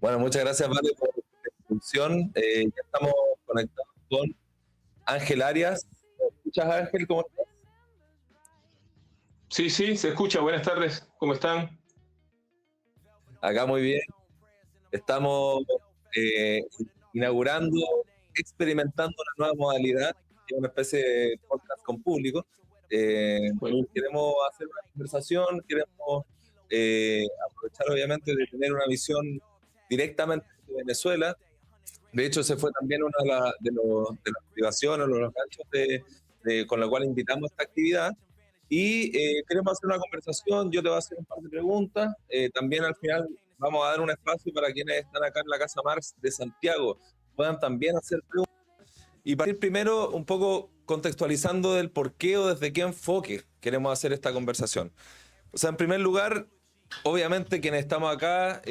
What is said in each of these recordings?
Bueno, muchas gracias, Vale, por la introducción. Ya estamos conectados con Ángel Arias. ¿Me escuchas, Ángel? ¿Cómo estás? Sí, sí, se escucha. Buenas tardes. ¿Cómo están? Acá muy bien. Estamos eh, inaugurando, experimentando una nueva modalidad, que es una especie de podcast con público. Buenísimo. Queremos hacer una conversación, queremos aprovechar, obviamente, de tener una visión directamente de Venezuela. De hecho, ese fue también una de las motivaciones, uno de los ganchos con la cual invitamos a esta actividad. Y queremos hacer una conversación, yo te voy a hacer un par de preguntas. También al final vamos a dar un espacio para quienes están acá en la Casa Marx de Santiago puedan también hacer preguntas. Y para ir primero un poco contextualizando del por qué o desde qué enfoque queremos hacer esta conversación. O sea, en primer lugar, obviamente quienes estamos acá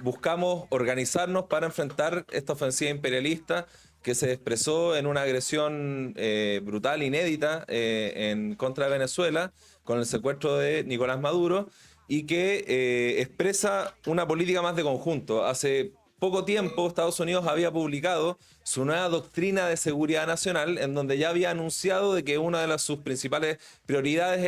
buscamos organizarnos para enfrentar esta ofensiva imperialista que se expresó en una agresión brutal, inédita, en contra de Venezuela, con el secuestro de Nicolás Maduro, y que expresa una política más de conjunto. Hace poco tiempo Estados Unidos había publicado su nueva doctrina de seguridad nacional, en donde ya había anunciado de que una de sus principales prioridades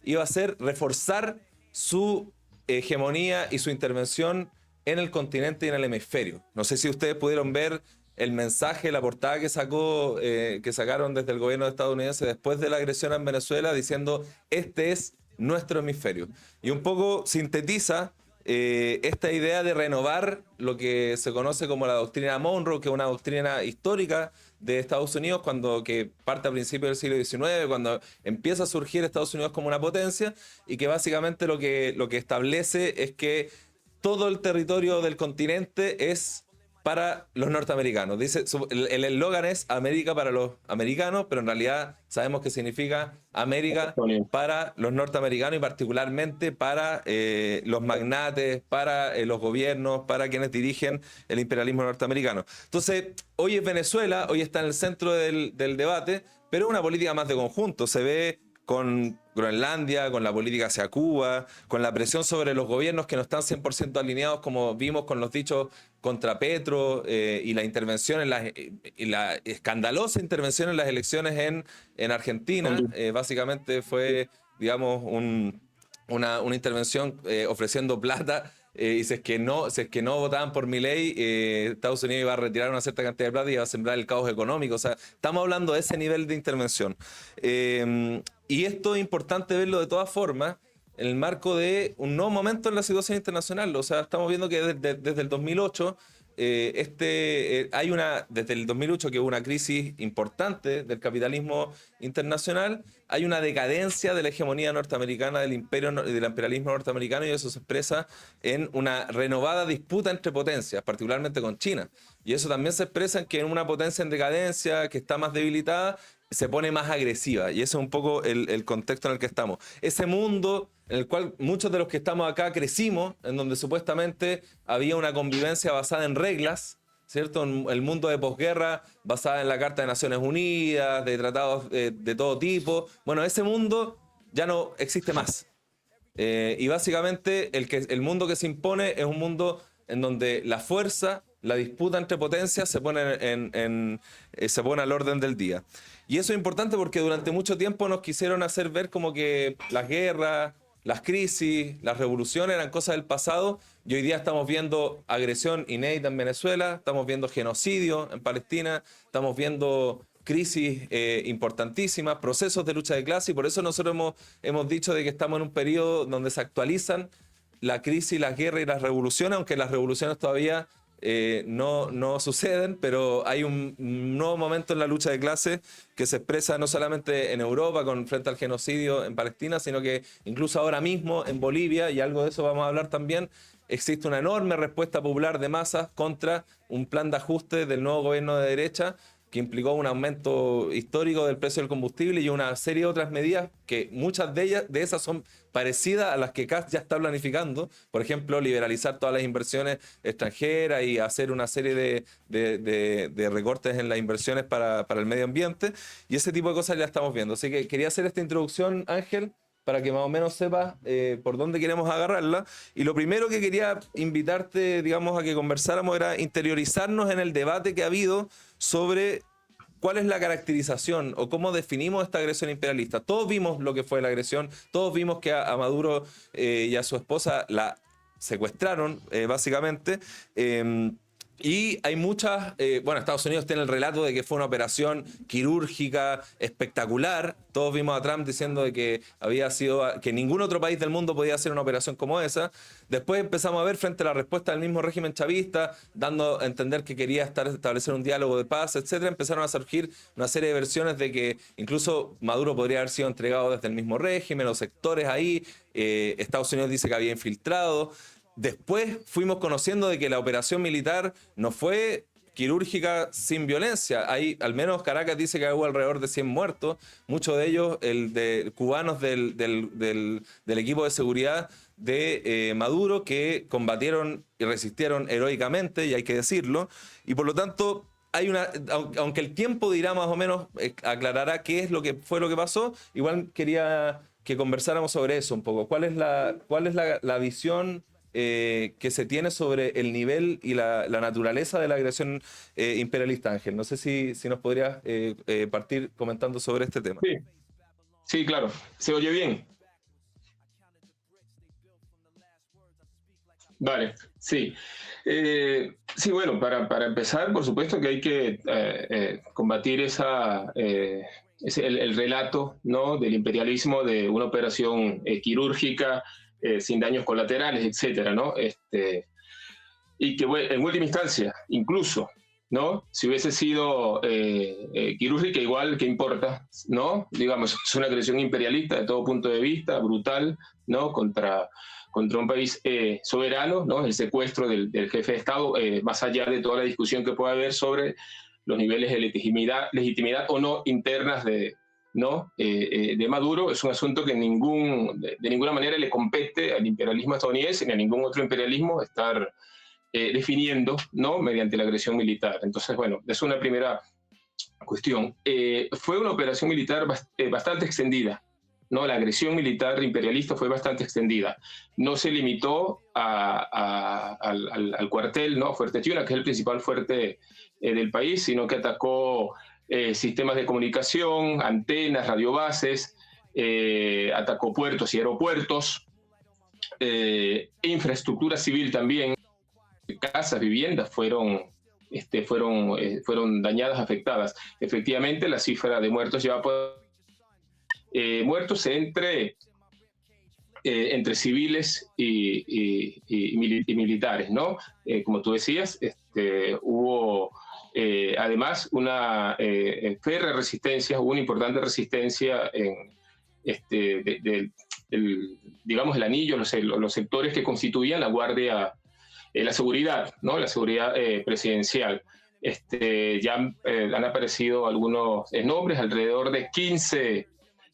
iba a ser reforzar su hegemonía y su intervención en el continente y en el hemisferio. No sé si ustedes pudieron ver el mensaje, la portada que sacaron desde el gobierno estadounidense después de la agresión en Venezuela, diciendo este es nuestro hemisferio. Y un poco sintetiza esta idea de renovar lo que se conoce como la doctrina Monroe, que es una doctrina histórica de Estados Unidos, que parte a principios del siglo XIX, cuando empieza a surgir Estados Unidos como una potencia, y que básicamente lo que establece es que todo el territorio del continente es para los norteamericanos. Dice, el eslogan es América para los americanos, pero en realidad sabemos que significa América para los norteamericanos y particularmente para los magnates, para los gobiernos, para quienes dirigen el imperialismo norteamericano. Entonces, hoy es Venezuela, hoy está en el centro del debate, pero es una política más de conjunto. Se ve con Groenlandia, con la política hacia Cuba, con la presión sobre los gobiernos que no están 100% alineados, como vimos con los dichos contra Petro y la intervención y la escandalosa intervención en las elecciones en Argentina. Básicamente fue, digamos, una intervención ofreciendo plata y si es que no votaban por Milei, Estados Unidos iba a retirar una cierta cantidad de plata y iba a sembrar el caos económico. O sea, estamos hablando de ese nivel de intervención. Y esto es importante verlo de todas formas en el marco de un nuevo momento en la situación internacional. O sea, estamos viendo que desde el 2008 hay desde el 2008 que hubo una crisis importante del capitalismo internacional, hay una decadencia de la hegemonía norteamericana, del imperio, del imperialismo norteamericano, y eso se expresa en una renovada disputa entre potencias, particularmente con China. Y eso también se expresa en que en una potencia en decadencia, que está más debilitada, se pone más agresiva. Y ese es un poco el contexto en el que estamos. Ese mundo en el cual muchos de los que estamos acá crecimos, en donde supuestamente había una convivencia basada en reglas, ¿cierto? El mundo de posguerra basada en la Carta de Naciones Unidas, de tratados de todo tipo. Bueno, ese mundo ya no existe más. Y básicamente el mundo que se impone es un mundo en donde la fuerza, la disputa entre potencias se pone al orden del día. Y eso es importante porque durante mucho tiempo nos quisieron hacer ver como que las guerras, las crisis, las revoluciones eran cosas del pasado, y hoy día estamos viendo agresión inédita en Venezuela, estamos viendo genocidio en Palestina, estamos viendo crisis importantísimas, procesos de lucha de clase, y por eso nosotros hemos dicho de que estamos en un periodo donde se actualizan la crisis, las guerras y las revoluciones, aunque las revoluciones todavía no suceden, pero hay un nuevo momento en la lucha de clase que se expresa no solamente en Europa frente al genocidio en Palestina, sino que incluso ahora mismo en Bolivia, y algo de eso vamos a hablar también, existe una enorme respuesta popular de masas contra un plan de ajuste del nuevo gobierno de derecha que implicó un aumento histórico del precio del combustible y una serie de otras medidas que muchas de esas son parecidas a las que CAS ya está planificando. Por ejemplo, liberalizar todas las inversiones extranjeras y hacer una serie de recortes en las inversiones para el medio ambiente. Y ese tipo de cosas ya estamos viendo. Así que quería hacer esta introducción, Ángel, para que más o menos sepas por dónde queremos agarrarla. Y lo primero que quería invitarte, digamos, a que conversáramos era interiorizarnos en el debate que ha habido sobre cuál es la caracterización o cómo definimos esta agresión imperialista. Todos vimos lo que fue la agresión, todos vimos que a Maduro y a su esposa la secuestraron, básicamente. Y hay muchas, bueno, Estados Unidos tiene el relato de que fue una operación quirúrgica espectacular. Todos vimos a Trump diciendo de que había sido, que ningún otro país del mundo podía hacer una operación como esa. Después empezamos a ver frente a la respuesta del mismo régimen chavista, dando a entender que quería establecer un diálogo de paz, etcétera. Empezaron a surgir una serie de versiones de que incluso Maduro podría haber sido entregado desde el mismo régimen, los sectores ahí. Estados Unidos dice que había infiltrado. Después fuimos conociendo de que la operación militar no fue quirúrgica sin violencia. Hay, al menos Caracas dice que hubo alrededor de 100 muertos, muchos de ellos cubanos del equipo de seguridad de Maduro, que combatieron y resistieron heroicamente, y hay que decirlo. Y por lo tanto, aunque el tiempo dirá más o menos, aclarará qué es lo que fue lo que pasó, igual quería que conversáramos sobre eso un poco. ¿Cuál es la visión que se tiene sobre el nivel y la naturaleza de la agresión imperialista, Ángel? No sé si nos podrías partir comentando sobre este tema. Sí, sí, claro. ¿Se oye bien? Vale, sí. Sí, bueno, para empezar, por supuesto que hay que combatir el relato, ¿no?, del imperialismo de una operación quirúrgica sin daños colaterales, etcétera, ¿no? Y que en última instancia, incluso, ¿no?, si hubiese sido quirúrgica, igual, ¿qué importa? ¿No? Digamos, es una agresión imperialista de todo punto de vista, brutal, ¿no?, contra un país soberano, ¿no?, el secuestro del jefe de Estado, más allá de toda la discusión que pueda haber sobre los niveles de legitimidad o no internas de Maduro. Es un asunto que de ninguna manera le compete al imperialismo estadounidense ni a ningún otro imperialismo estar definiendo, ¿no?, mediante la agresión militar. Entonces, bueno, es una primera cuestión. Fue una operación militar bastante extendida, ¿no? La agresión militar imperialista fue bastante extendida. No se limitó al cuartel, ¿no?, Fuerte Tiuna, que es el principal fuerte del país, sino que atacó sistemas de comunicación, antenas, radiobases, atacó puertos y aeropuertos, infraestructura civil también, casas, viviendas fueron dañadas, afectadas. Efectivamente, la cifra de muertos ya muertos entre civiles y militares, ¿no? Como tú decías, hubo además una férrea resistencia, hubo una importante resistencia digamos, el anillo, los sectores que constituían la guardia, la seguridad, ¿no?, la seguridad presidencial. Ya han aparecido algunos nombres, alrededor de 15,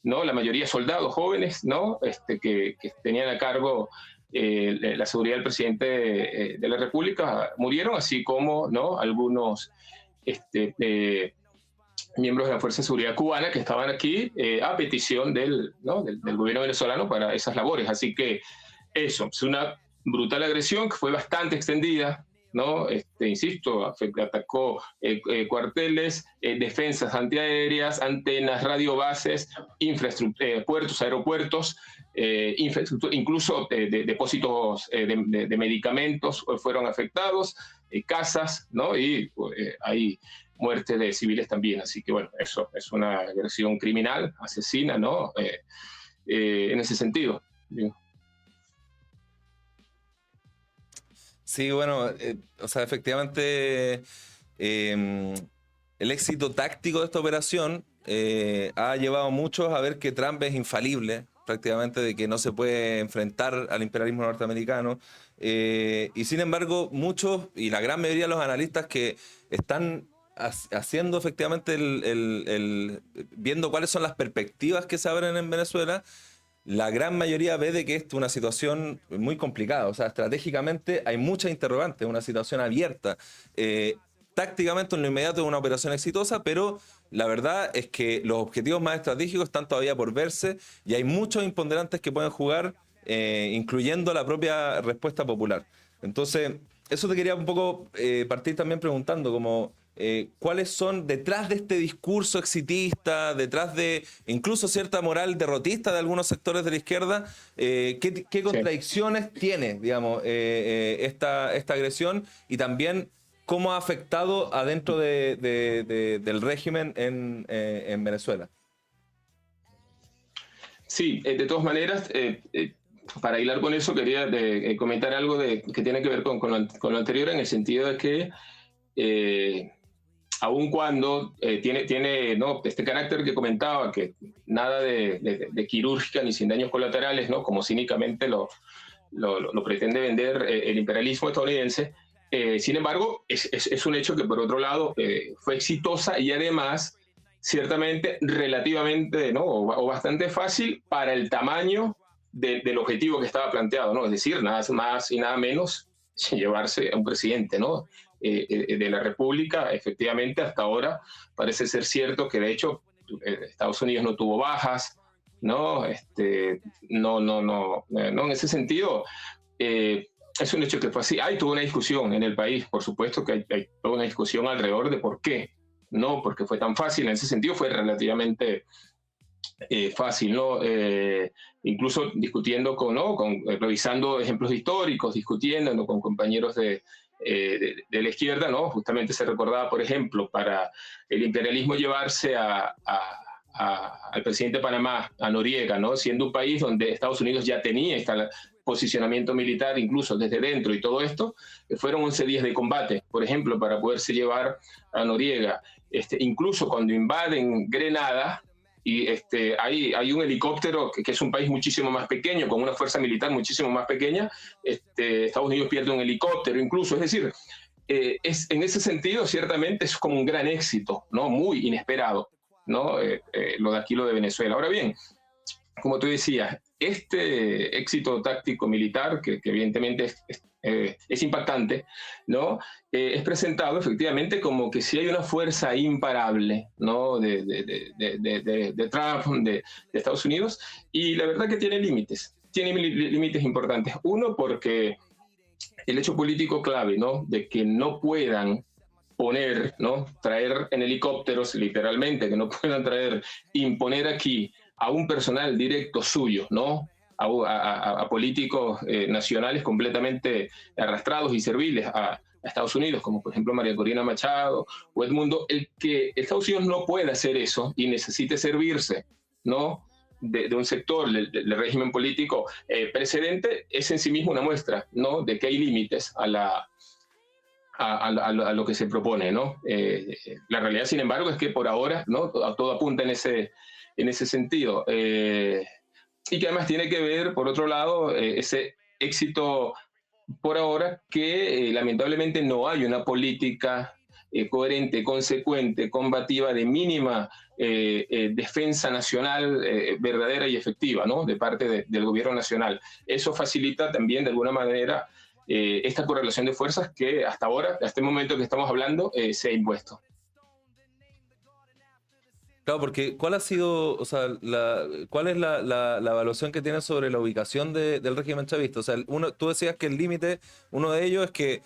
¿no?, la mayoría soldados jóvenes, ¿no?, que tenían a cargo la seguridad del presidente de la República, murieron, así como, ¿no?, algunos miembros de la Fuerza de Seguridad Cubana que estaban aquí a petición del gobierno venezolano para esas labores. Así que eso, es una brutal agresión que fue bastante extendida, ¿no? Insisto, atacó cuarteles, defensas antiaéreas, antenas, radiobases, puertos, aeropuertos, incluso depósitos de medicamentos fueron afectados, casas, ¿no? Y hay muerte de civiles también. Así que, bueno, eso es una agresión criminal, asesina, ¿no? En ese sentido. Sí, bueno, o sea, efectivamente el éxito táctico de esta operación ha llevado a muchos a ver que Trump es infalible, prácticamente, de que no se puede enfrentar al imperialismo norteamericano. Y sin embargo, muchos y la gran mayoría de los analistas que están haciendo efectivamente viendo cuáles son las perspectivas que se abren en Venezuela, la gran mayoría ve de que esto es una situación muy complicada. O sea, estratégicamente hay muchas interrogantes, una situación abierta. tácticamente en lo inmediato es una operación exitosa, pero la verdad es que los objetivos más estratégicos están todavía por verse y hay muchos imponderantes que pueden jugar, incluyendo la propia respuesta popular. Entonces, eso te quería un poco partir también preguntando, como cuáles son detrás de este discurso exitista, detrás de incluso cierta moral derrotista de algunos sectores de la izquierda, qué contradicciones tiene, digamos, esta agresión, y también cómo ha afectado adentro del régimen en Venezuela. Sí, de todas maneras, para hilar con eso, quería comentar algo que tiene que ver con lo anterior, en el sentido de que aun cuando tiene ¿no? este carácter que comentaba, que nada de quirúrgica ni sin daños colaterales, ¿no? Como cínicamente lo pretende vender el imperialismo estadounidense, sin embargo, es un hecho que por otro lado fue exitosa y además ciertamente relativamente, ¿no? o bastante fácil para el tamaño del objetivo que estaba planteado, ¿no? Es decir, nada más y nada menos llevarse a un presidente, ¿no? De la República. Efectivamente, hasta ahora parece ser cierto que de hecho Estados Unidos no tuvo bajas, ¿no? No, en ese sentido, es un hecho que fue así. Hay toda una discusión en el país, por supuesto que hay toda una discusión alrededor de por qué, ¿no? Porque fue tan fácil. En ese sentido fue relativamente fácil, ¿no? Incluso discutiendo revisando ejemplos históricos, discutiendo, ¿no? Con compañeros de la izquierda, ¿no? Justamente se recordaba, por ejemplo, para el imperialismo llevarse al presidente de Panamá, a Noriega, ¿no? Siendo un país donde Estados Unidos ya tenía este posicionamiento militar, incluso desde dentro, y todo esto, fueron 11 días de combate, por ejemplo, para poderse llevar a Noriega. Incluso cuando invaden Grenada, y hay un helicóptero que es un país muchísimo más pequeño, con una fuerza militar muchísimo más pequeña, Estados Unidos pierde un helicóptero incluso, es decir, en ese sentido ciertamente es como un gran éxito, ¿no? Muy inesperado, ¿no? Lo de Venezuela. Ahora bien, como tú decías, este éxito táctico militar, que evidentemente es impactante, ¿no? Es presentado efectivamente como que si hay una fuerza imparable, ¿no? de Trump, de Estados Unidos, y la verdad que tiene límites importantes. Uno, porque el hecho político clave, ¿no? De que no puedan poner, ¿no? Traer en helicópteros, literalmente, que no puedan imponer aquí a un personal directo suyo, ¿no? A políticos nacionales completamente arrastrados y serviles a Estados Unidos, como por ejemplo María Corina Machado o Edmundo, el que Estados Unidos no pueda hacer eso y necesite servirse, ¿no? De un sector del régimen político precedente, es en sí mismo una muestra, ¿no? De que hay límites a lo que se propone, ¿no? La realidad, sin embargo, es que por ahora, ¿no? Todo apunta en ese sentido. Y que además tiene que ver, por otro lado, ese éxito por ahora, que lamentablemente no hay una política coherente, consecuente, combativa, de mínima defensa nacional verdadera y efectiva, ¿no? De parte del gobierno nacional. Eso facilita también, de alguna manera, esta correlación de fuerzas que hasta ahora, hasta este momento que estamos hablando, se ha impuesto. Claro, porque ¿cuál ha sido, o sea, cuál es la evaluación que tienes sobre la ubicación del régimen chavista? O sea, tú decías que el límite, uno de ellos es que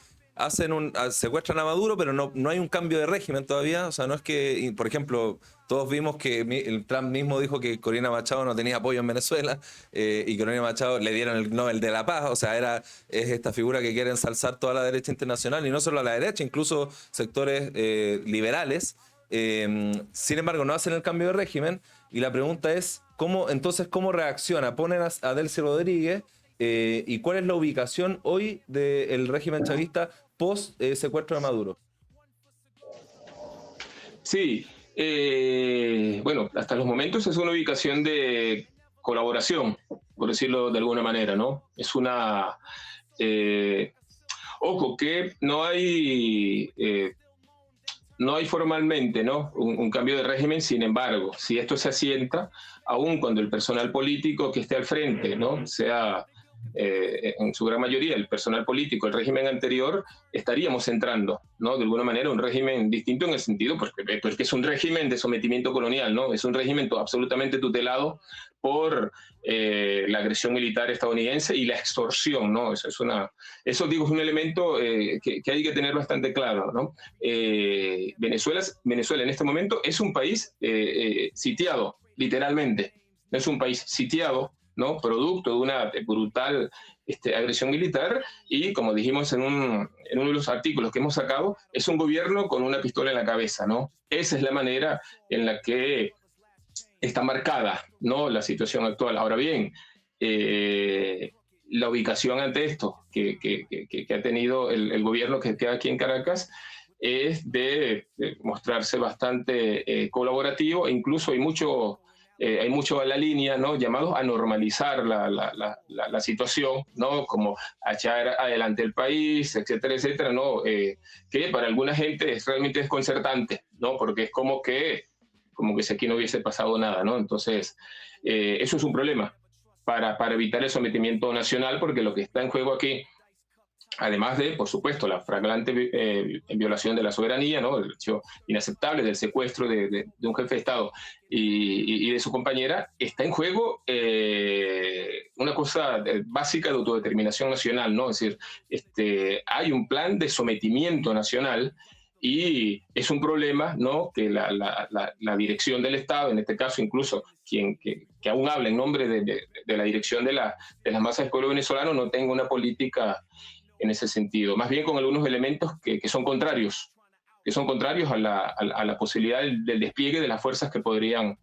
secuestran a Maduro, pero no hay un cambio de régimen todavía. O sea, no es que, por ejemplo, todos vimos que el Trump mismo dijo que Corina Machado no tenía apoyo en Venezuela, y Corina Machado le dieron el Nobel de la Paz. O sea, es esta figura que quiere ensalzar toda la derecha internacional, y no solo a la derecha, incluso sectores liberales. Sin embargo, no hacen el cambio de régimen, y la pregunta es, ¿cómo reacciona? Ponen a Delcy Rodríguez, y ¿cuál es la ubicación hoy del régimen chavista post secuestro de Maduro? Sí, bueno, hasta los momentos es una ubicación de colaboración, por decirlo de alguna manera, ¿no? Es una... ojo, que no hay formalmente, ¿no? un cambio de régimen. Sin embargo, si esto se asienta, aún cuando el personal político que esté al frente, ¿no? sea en su gran mayoría, el personal político, el régimen anterior, estaríamos entrando, ¿no? De alguna manera, un régimen distinto en el sentido, porque es un régimen de sometimiento colonial, ¿no? Es un régimen absolutamente tutelado por la agresión militar estadounidense y la extorsión, ¿no? Eso digo, es un elemento que hay que tener bastante claro, ¿no? Venezuela en este momento es un país sitiado, literalmente. No es un país sitiado, ¿no? Producto de una brutal agresión militar y, como dijimos en uno de los artículos que hemos sacado, es un gobierno con una pistola en la cabeza, ¿no? Esa es la manera en la que está marcada, ¿no? La situación actual. Ahora bien, la ubicación ante esto que ha tenido el gobierno que queda aquí en Caracas es de mostrarse bastante colaborativo, e incluso hay mucho a la línea, ¿no? Llamados a normalizar la situación, ¿no? Como a echar adelante el país, etcétera, etcétera, ¿no? Que para alguna gente es realmente desconcertante, ¿no? Porque es como que si aquí no hubiese pasado nada, ¿no? Entonces, eso es un problema para evitar el sometimiento nacional, porque lo que está en juego aquí, además de, por supuesto, la flagrante violación de la soberanía, ¿no? El hecho inaceptable del secuestro de un jefe de Estado y de su compañera, está en juego una cosa básica de autodeterminación nacional, ¿no? Es decir, hay un plan de sometimiento nacional y es un problema, ¿no? Que la dirección del Estado, en este caso incluso que aún habla en nombre de la dirección de las masas del pueblo venezolano, no tenga una política en ese sentido, más bien con algunos elementos que son contrarios a la posibilidad del despliegue de las fuerzas que podrían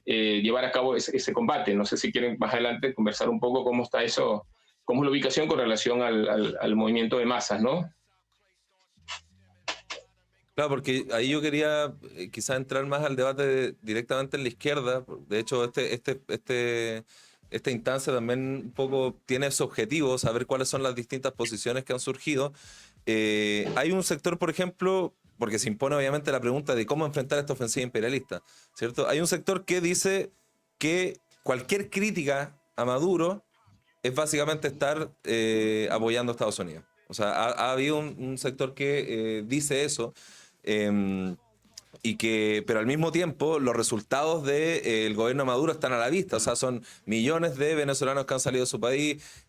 llevar a cabo ese combate. No sé si quieren más adelante conversar un poco cómo está eso, cómo es la ubicación con relación al movimiento de masas, ¿no? Claro, porque ahí yo quería quizás entrar más al debate directamente en la izquierda. De hecho, esta instancia también un poco tiene ese objetivo, saber cuáles son las distintas posiciones que han surgido. Hay un sector, por ejemplo, porque se impone obviamente la pregunta de cómo enfrentar esta ofensiva imperialista, ¿cierto? Hay un sector que dice que cualquier crítica a Maduro es básicamente estar apoyando a Estados Unidos. O sea, ha habido un sector que dice eso. Eh, pero al mismo tiempo los resultados del gobierno de Maduro están a la vista, o sea, son millones de venezolanos que han salido de su país,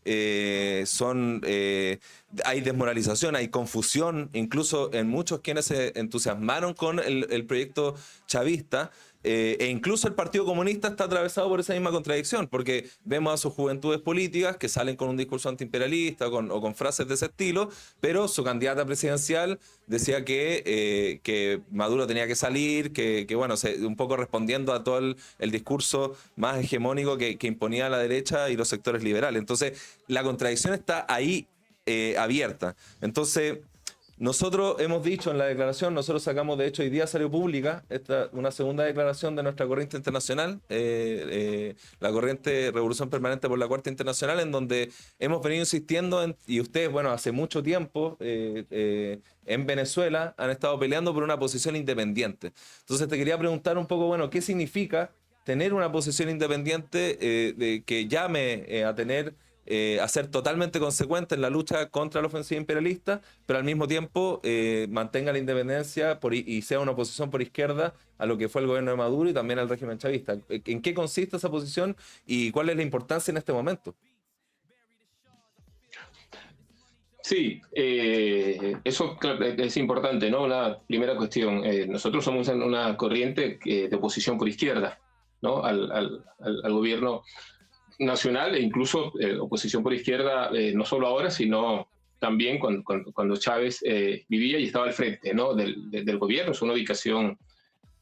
hay desmoralización, hay confusión, incluso en muchos quienes se entusiasmaron con el proyecto chavista, e incluso el Partido Comunista está atravesado por esa misma contradicción, porque vemos a sus juventudes políticas que salen con un discurso antiimperialista o con frases de ese estilo, pero su candidata presidencial decía que Maduro tenía que salir, bueno, un poco respondiendo a todo el discurso más hegemónico que imponía la derecha y los sectores liberales. Entonces, la contradicción está ahí abierta. Entonces, nosotros hemos dicho en la declaración, nosotros sacamos, de hecho, hoy día salió pública una segunda declaración de nuestra corriente internacional, la corriente Revolución Permanente por la Cuarta Internacional, en donde hemos venido insistiendo, y ustedes, bueno, hace mucho tiempo en Venezuela han estado peleando por una posición independiente. Entonces te quería preguntar un poco, bueno, ¿qué significa tener una posición independiente de que llame a ser totalmente consecuente en la lucha contra la ofensiva imperialista, pero al mismo tiempo mantenga la independencia y sea una oposición por izquierda a lo que fue el gobierno de Maduro y también al régimen chavista? ¿En qué consiste esa posición y cuál es la importancia en este momento? Sí, eso es importante, ¿no? Una primera cuestión. Nosotros somos una corriente de oposición por izquierda, ¿no? Al gobierno nacional, e incluso oposición por izquierda, no solo ahora, sino también cuando Chávez vivía y estaba al frente, ¿no? del gobierno. Es una ubicación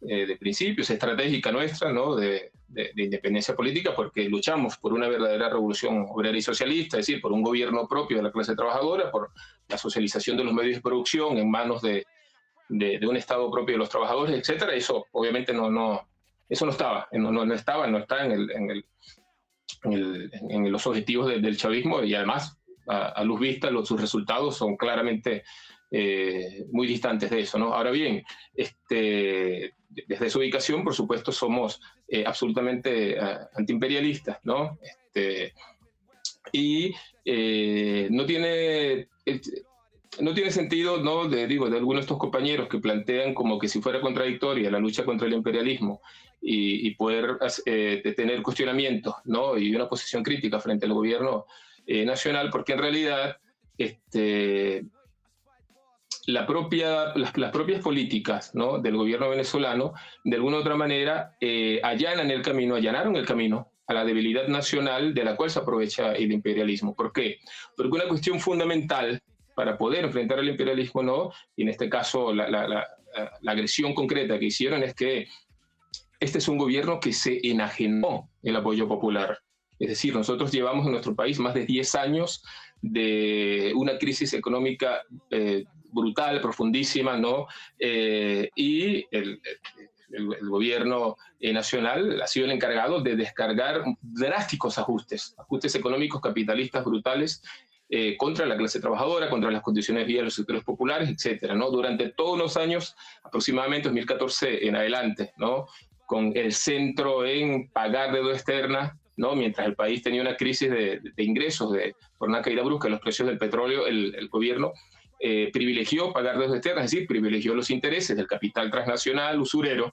de principios, estratégica nuestra, ¿no? de independencia política, porque luchamos por una verdadera revolución obrera y socialista, es decir, por un gobierno propio de la clase trabajadora, por la socialización de los medios de producción en manos de un Estado propio de los trabajadores, etcétera. Eso obviamente eso no estaba, no está en los objetivos del chavismo, y además, a luz vista, sus resultados son claramente muy distantes de eso, ¿no? Ahora bien, desde su ubicación, por supuesto, somos absolutamente antiimperialistas, ¿no? y no tiene... no tiene sentido, ¿no? De algunos de estos compañeros que plantean como que si fuera contradictoria la lucha contra el imperialismo y poder tener cuestionamientos, ¿no? Y una posición crítica frente al gobierno nacional, porque en realidad las propias políticas, ¿no? Del gobierno venezolano, de alguna u otra manera, allanaron el camino a la debilidad nacional de la cual se aprovecha el imperialismo. ¿Por qué? Porque una cuestión fundamental para poder enfrentar al imperialismo, ¿no? Y en este caso la agresión concreta que hicieron es que este es un gobierno que se enajenó el apoyo popular. Es decir, nosotros llevamos en nuestro país más de 10 años de una crisis económica brutal, profundísima, ¿no? Y el gobierno nacional ha sido el encargado de descargar drásticos ajustes económicos capitalistas brutales contra la clase trabajadora, contra las condiciones de vida de los sectores populares, etcétera, ¿no? Durante todos los años, aproximadamente 2014 en adelante, ¿no? Con el centro en pagar deuda externa, ¿no? Mientras el país tenía una crisis de ingresos por una caída brusca de los precios del petróleo, el gobierno privilegió pagar deuda externa, es decir, privilegió los intereses del capital transnacional, usurero,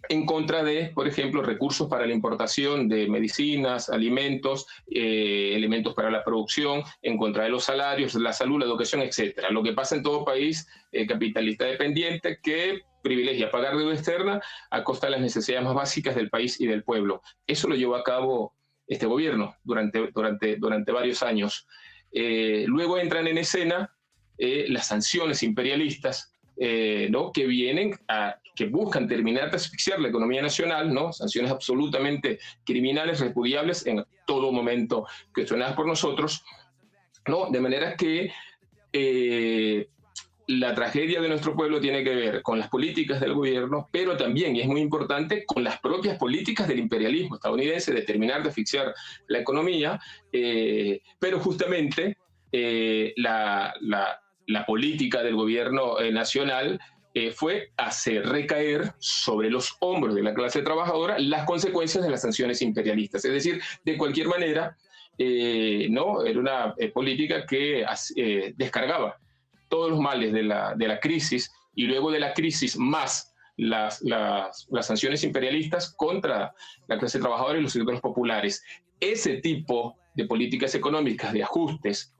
en contra de, por ejemplo, recursos para la importación de medicinas, alimentos, elementos para la producción, en contra de los salarios, la salud, la educación, etcétera. Lo que pasa en todo país capitalista dependiente que privilegia pagar deuda externa a costa de las necesidades más básicas del país y del pueblo. Eso lo llevó a cabo este gobierno durante varios años. Luego entran en escena las sanciones imperialistas, ¿no? Que buscan terminar de asfixiar la economía nacional, ¿no? Sanciones absolutamente criminales, repudiables, en todo momento cuestionadas por nosotros, ¿no? De manera que la tragedia de nuestro pueblo tiene que ver con las políticas del gobierno, pero también, y es muy importante, con las propias políticas del imperialismo estadounidense de terminar de asfixiar la economía, pero justamente la política del gobierno nacional fue hacer recaer sobre los hombros de la clase trabajadora las consecuencias de las sanciones imperialistas. Es decir, de cualquier manera, no, era una política que descargaba todos los males de la crisis y luego de la crisis más las sanciones imperialistas contra la clase trabajadora y los sectores populares. Ese tipo de políticas económicas, de ajustes,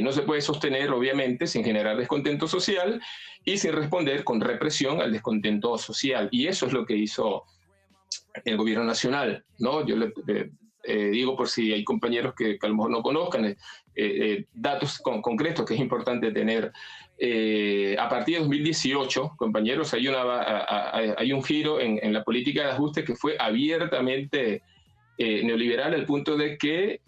no se puede sostener, obviamente, sin generar descontento social y sin responder con represión al descontento social. Y eso es lo que hizo el gobierno nacional, ¿no? Yo le digo, por si hay compañeros que a lo mejor no conozcan, datos concretos que es importante tener. A partir de 2018, compañeros, hay un giro en la política de ajuste que fue abiertamente neoliberal, al punto de que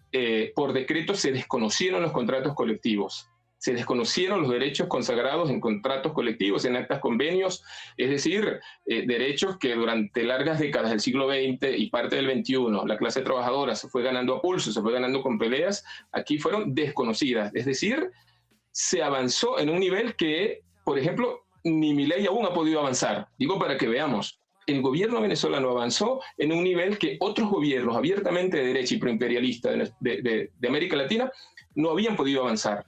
por decreto se desconocieron los contratos colectivos, se desconocieron los derechos consagrados en contratos colectivos, en actas convenios, es decir, derechos que durante largas décadas del siglo XX y parte del XXI la clase trabajadora se fue ganando a pulso, se fue ganando con peleas, aquí fueron desconocidas. Es decir, se avanzó en un nivel que, por ejemplo, ni Milei aún ha podido avanzar. Digo para que veamos. El gobierno venezolano avanzó en un nivel que otros gobiernos abiertamente de derecha y proimperialista de América Latina no habían podido avanzar.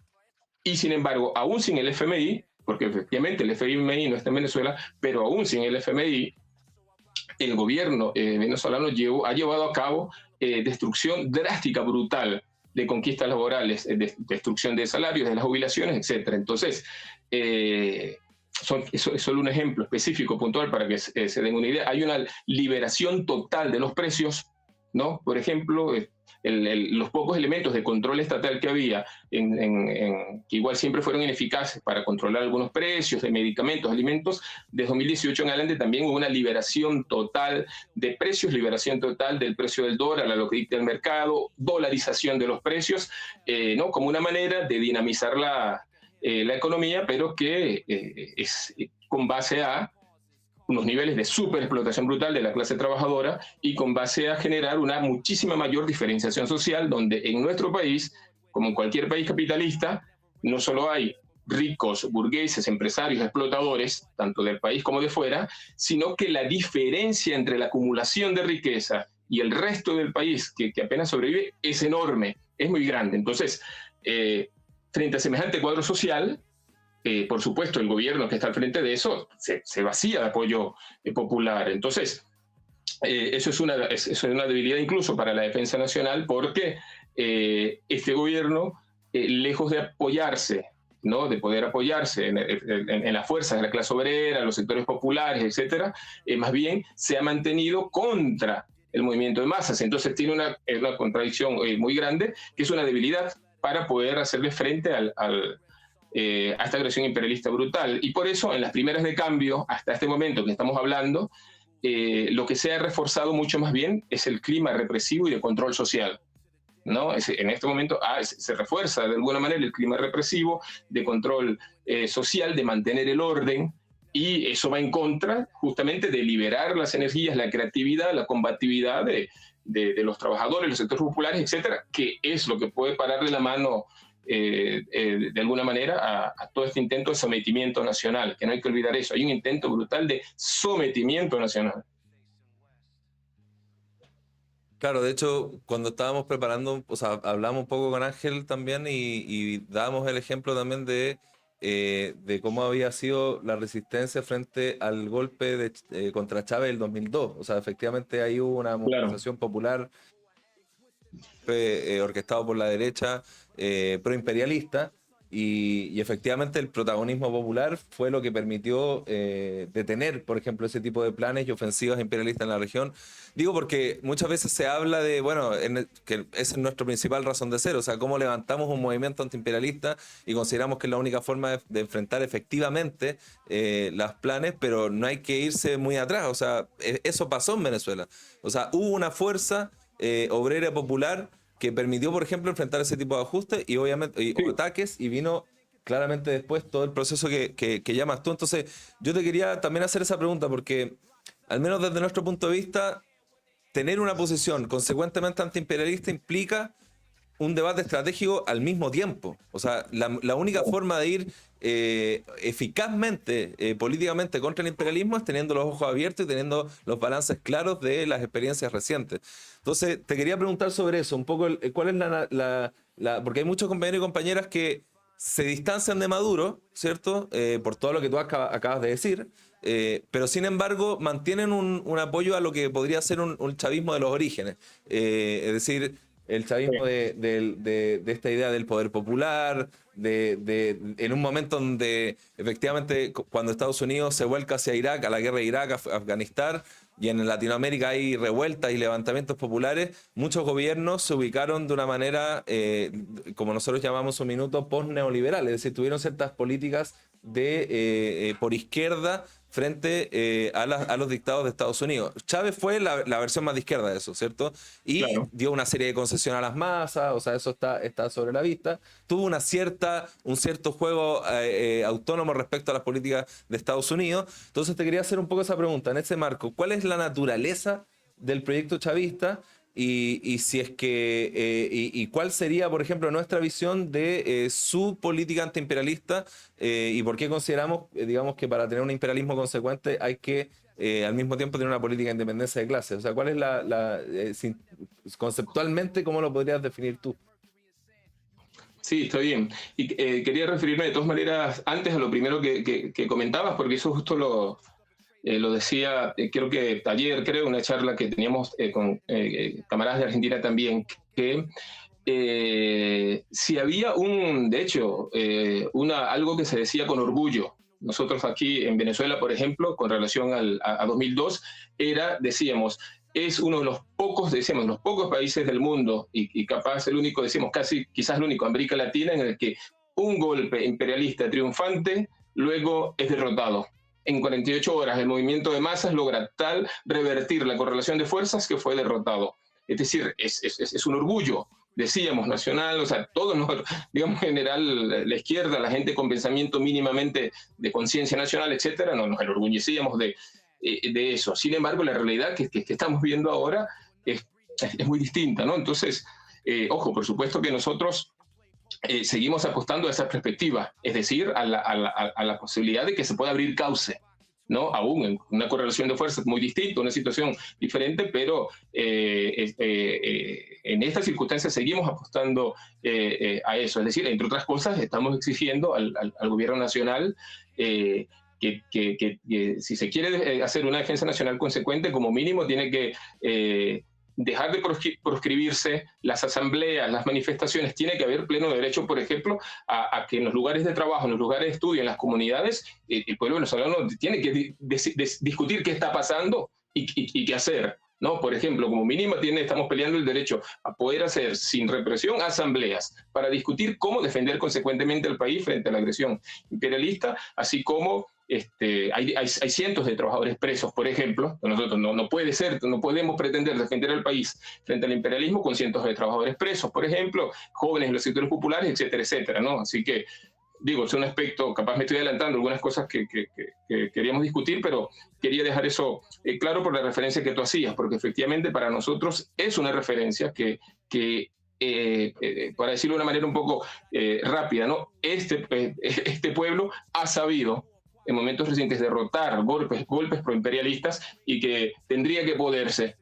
Y sin embargo, aún sin el FMI, porque efectivamente el FMI no está en Venezuela, pero aún sin el FMI, el gobierno venezolano ha llevado a cabo destrucción drástica, brutal, de conquistas laborales, destrucción de salarios, de las jubilaciones, etc. Entonces, es solo un ejemplo específico, puntual, para que se den una idea. Hay una liberación total de los precios, ¿no? Por ejemplo, los pocos elementos de control estatal que había, que igual siempre fueron ineficaces para controlar algunos precios de medicamentos, alimentos, desde 2018 en adelante también hubo una liberación total de precios, liberación total del precio del dólar a lo que dicta el mercado, dolarización de los precios, ¿no? Como una manera de dinamizar la economía, pero que es con base a unos niveles de superexplotación brutal de la clase trabajadora y con base a generar una muchísima mayor diferenciación social, donde en nuestro país, como en cualquier país capitalista, no solo hay ricos, burgueses, empresarios, explotadores, tanto del país como de fuera, sino que la diferencia entre la acumulación de riqueza y el resto del país que apenas sobrevive es enorme, es muy grande. Entonces, frente a semejante cuadro social, por supuesto, el gobierno que está al frente de eso se vacía de apoyo popular. Entonces, eso es una debilidad incluso para la defensa nacional, porque este gobierno, lejos de apoyarse, ¿no?, de poder apoyarse en las fuerzas de la clase obrera, los sectores populares, etcétera, más bien se ha mantenido contra el movimiento de masas. Entonces tiene una contradicción muy grande, que es una debilidad para poder hacerle frente a esta agresión imperialista brutal. Y por eso, en las primeras de cambio, hasta este momento que estamos hablando, lo que se ha reforzado mucho más bien es el clima represivo y de control social, ¿no? En este momento se refuerza de alguna manera el clima represivo, de control social, de mantener el orden, y eso va en contra justamente de liberar las energías, la creatividad, la combatividad de los trabajadores, los sectores populares, etcétera, que es lo que puede pararle la mano de alguna manera a todo este intento de sometimiento nacional, que no hay que olvidar eso. Hay un intento brutal de sometimiento nacional. Claro, de hecho, cuando estábamos preparando, o sea, hablamos un poco con Ángel también y dábamos el ejemplo también de cómo había sido la resistencia frente al golpe contra Chávez el 2002. O sea, efectivamente ahí hubo una movilización popular orquestado por la derecha proimperialista, y efectivamente el protagonismo popular fue lo que permitió detener, por ejemplo, ese tipo de planes y ofensivas imperialistas en la región. Digo porque muchas veces se habla de, bueno, que esa es nuestra principal razón de ser, o sea, cómo levantamos un movimiento antiimperialista y consideramos que es la única forma de enfrentar efectivamente los planes, pero no hay que irse muy atrás. O sea, eso pasó en Venezuela. O sea, hubo una fuerza obrera popular que permitió, por ejemplo, enfrentar ese tipo de ajustes y obviamente o ataques, y vino claramente después todo el proceso que llamas tú. Entonces, yo te quería también hacer esa pregunta porque, al menos desde nuestro punto de vista, tener una posición consecuentemente antiimperialista implica un debate estratégico al mismo tiempo. O sea, la única forma de ir eficazmente, políticamente contra el imperialismo es teniendo los ojos abiertos y teniendo los balances claros de las experiencias recientes. Entonces, te quería preguntar sobre eso, un poco cuál es porque hay muchos compañeros y compañeras que se distancian de Maduro, ¿cierto? Por todo lo que tú acabas de decir, pero sin embargo mantienen un apoyo a lo que podría ser un chavismo de los orígenes. Es decir, el chavismo de esta idea del poder popular, en un momento donde efectivamente cuando Estados Unidos se vuelca hacia Irak, a la guerra de Irak, Afganistán, y en Latinoamérica hay revueltas y levantamientos populares, muchos gobiernos se ubicaron de una manera, como nosotros llamamos un minuto, post-neoliberal, es decir, tuvieron ciertas políticas por izquierda frente a los dictados de Estados Unidos. Chávez fue la versión más de izquierda de eso, ¿cierto? Y dio una serie de concesiones a las masas, o sea, eso está sobre la vista. Tuvo un cierto juego autónomo respecto a las políticas de Estados Unidos. Entonces te quería hacer un poco esa pregunta, en ese marco, ¿cuál es la naturaleza del proyecto chavista? Y si es que y cuál sería, por ejemplo, nuestra visión de su política antiimperialista, y por qué consideramos, digamos, que para tener un imperialismo consecuente hay que al mismo tiempo tener una política de independencia de clase. O sea, ¿cuál es conceptualmente, cómo lo podrías definir tú? Sí, está bien. Y quería referirme de todas maneras antes a lo primero que comentabas, porque eso justo lo decía, creo que ayer, una charla que teníamos con camaradas de Argentina también, que si había de hecho, algo que se decía con orgullo, nosotros aquí en Venezuela, por ejemplo, con relación a 2002, decíamos, es uno de los pocos países del mundo, y capaz el único, decíamos quizás el único, América Latina, en el que un golpe imperialista triunfante luego es derrotado. En 48 horas el movimiento de masas logra revertir la correlación de fuerzas que fue derrotado. Es decir, es un orgullo, decíamos, nacional, o sea, todos nosotros, digamos, en general, la izquierda, la gente con pensamiento mínimamente de conciencia nacional, etcétera, nos enorgullecíamos de eso. Sin embargo, la realidad que estamos viendo ahora es muy distinta, ¿no? Entonces, ojo, por supuesto que nosotros seguimos apostando a esa perspectiva, es decir, a la posibilidad de que se pueda abrir cauce, ¿no? Aún en una correlación de fuerzas muy distinta, una situación diferente, pero en estas circunstancias seguimos apostando a eso. Es decir, entre otras cosas, estamos exigiendo al gobierno nacional que si se quiere hacer una defensa nacional consecuente, como mínimo tiene que dejar de proscribirse las asambleas, las manifestaciones. Tiene que haber pleno derecho, por ejemplo, a que en los lugares de trabajo, en los lugares de estudio, en las comunidades, el pueblo venezolano tiene que discutir qué está pasando y qué hacer, ¿no? Por ejemplo, como mínimo estamos peleando el derecho a poder hacer sin represión asambleas para discutir cómo defender consecuentemente al país frente a la agresión imperialista, así como hay cientos de trabajadores presos, por ejemplo. Nosotros no puede ser, no podemos pretender defender al país frente al imperialismo con cientos de trabajadores presos, por ejemplo, jóvenes en los sectores populares, etcétera, etcétera, ¿no? Así que, digo, es un aspecto, capaz me estoy adelantando algunas cosas que queríamos discutir, pero quería dejar eso claro por la referencia que tú hacías, porque efectivamente para nosotros es una referencia que para decirlo de una manera un poco rápida, ¿no? Este pueblo ha sabido en momentos recientes derrotar golpes proimperialistas y que tendría que poderse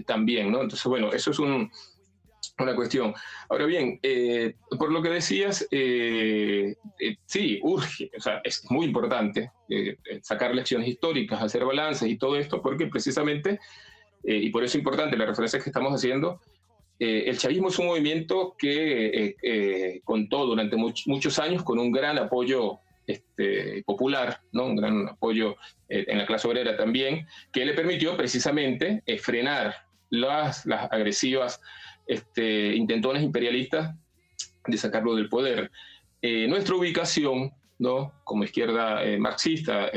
también, ¿no? Entonces, bueno, eso es una cuestión. Ahora bien, por lo que decías, sí, urge, o sea, es muy importante sacar lecciones históricas, hacer balances y todo esto, porque precisamente, y por eso es importante la referencia que estamos haciendo, el chavismo es un movimiento que contó durante muchos años con un gran apoyo popular, ¿no? Un gran apoyo en la clase obrera también, que le permitió precisamente frenar las agresivas intentones imperialistas de sacarlo del poder. Nuestra ubicación, ¿no? Como izquierda marxista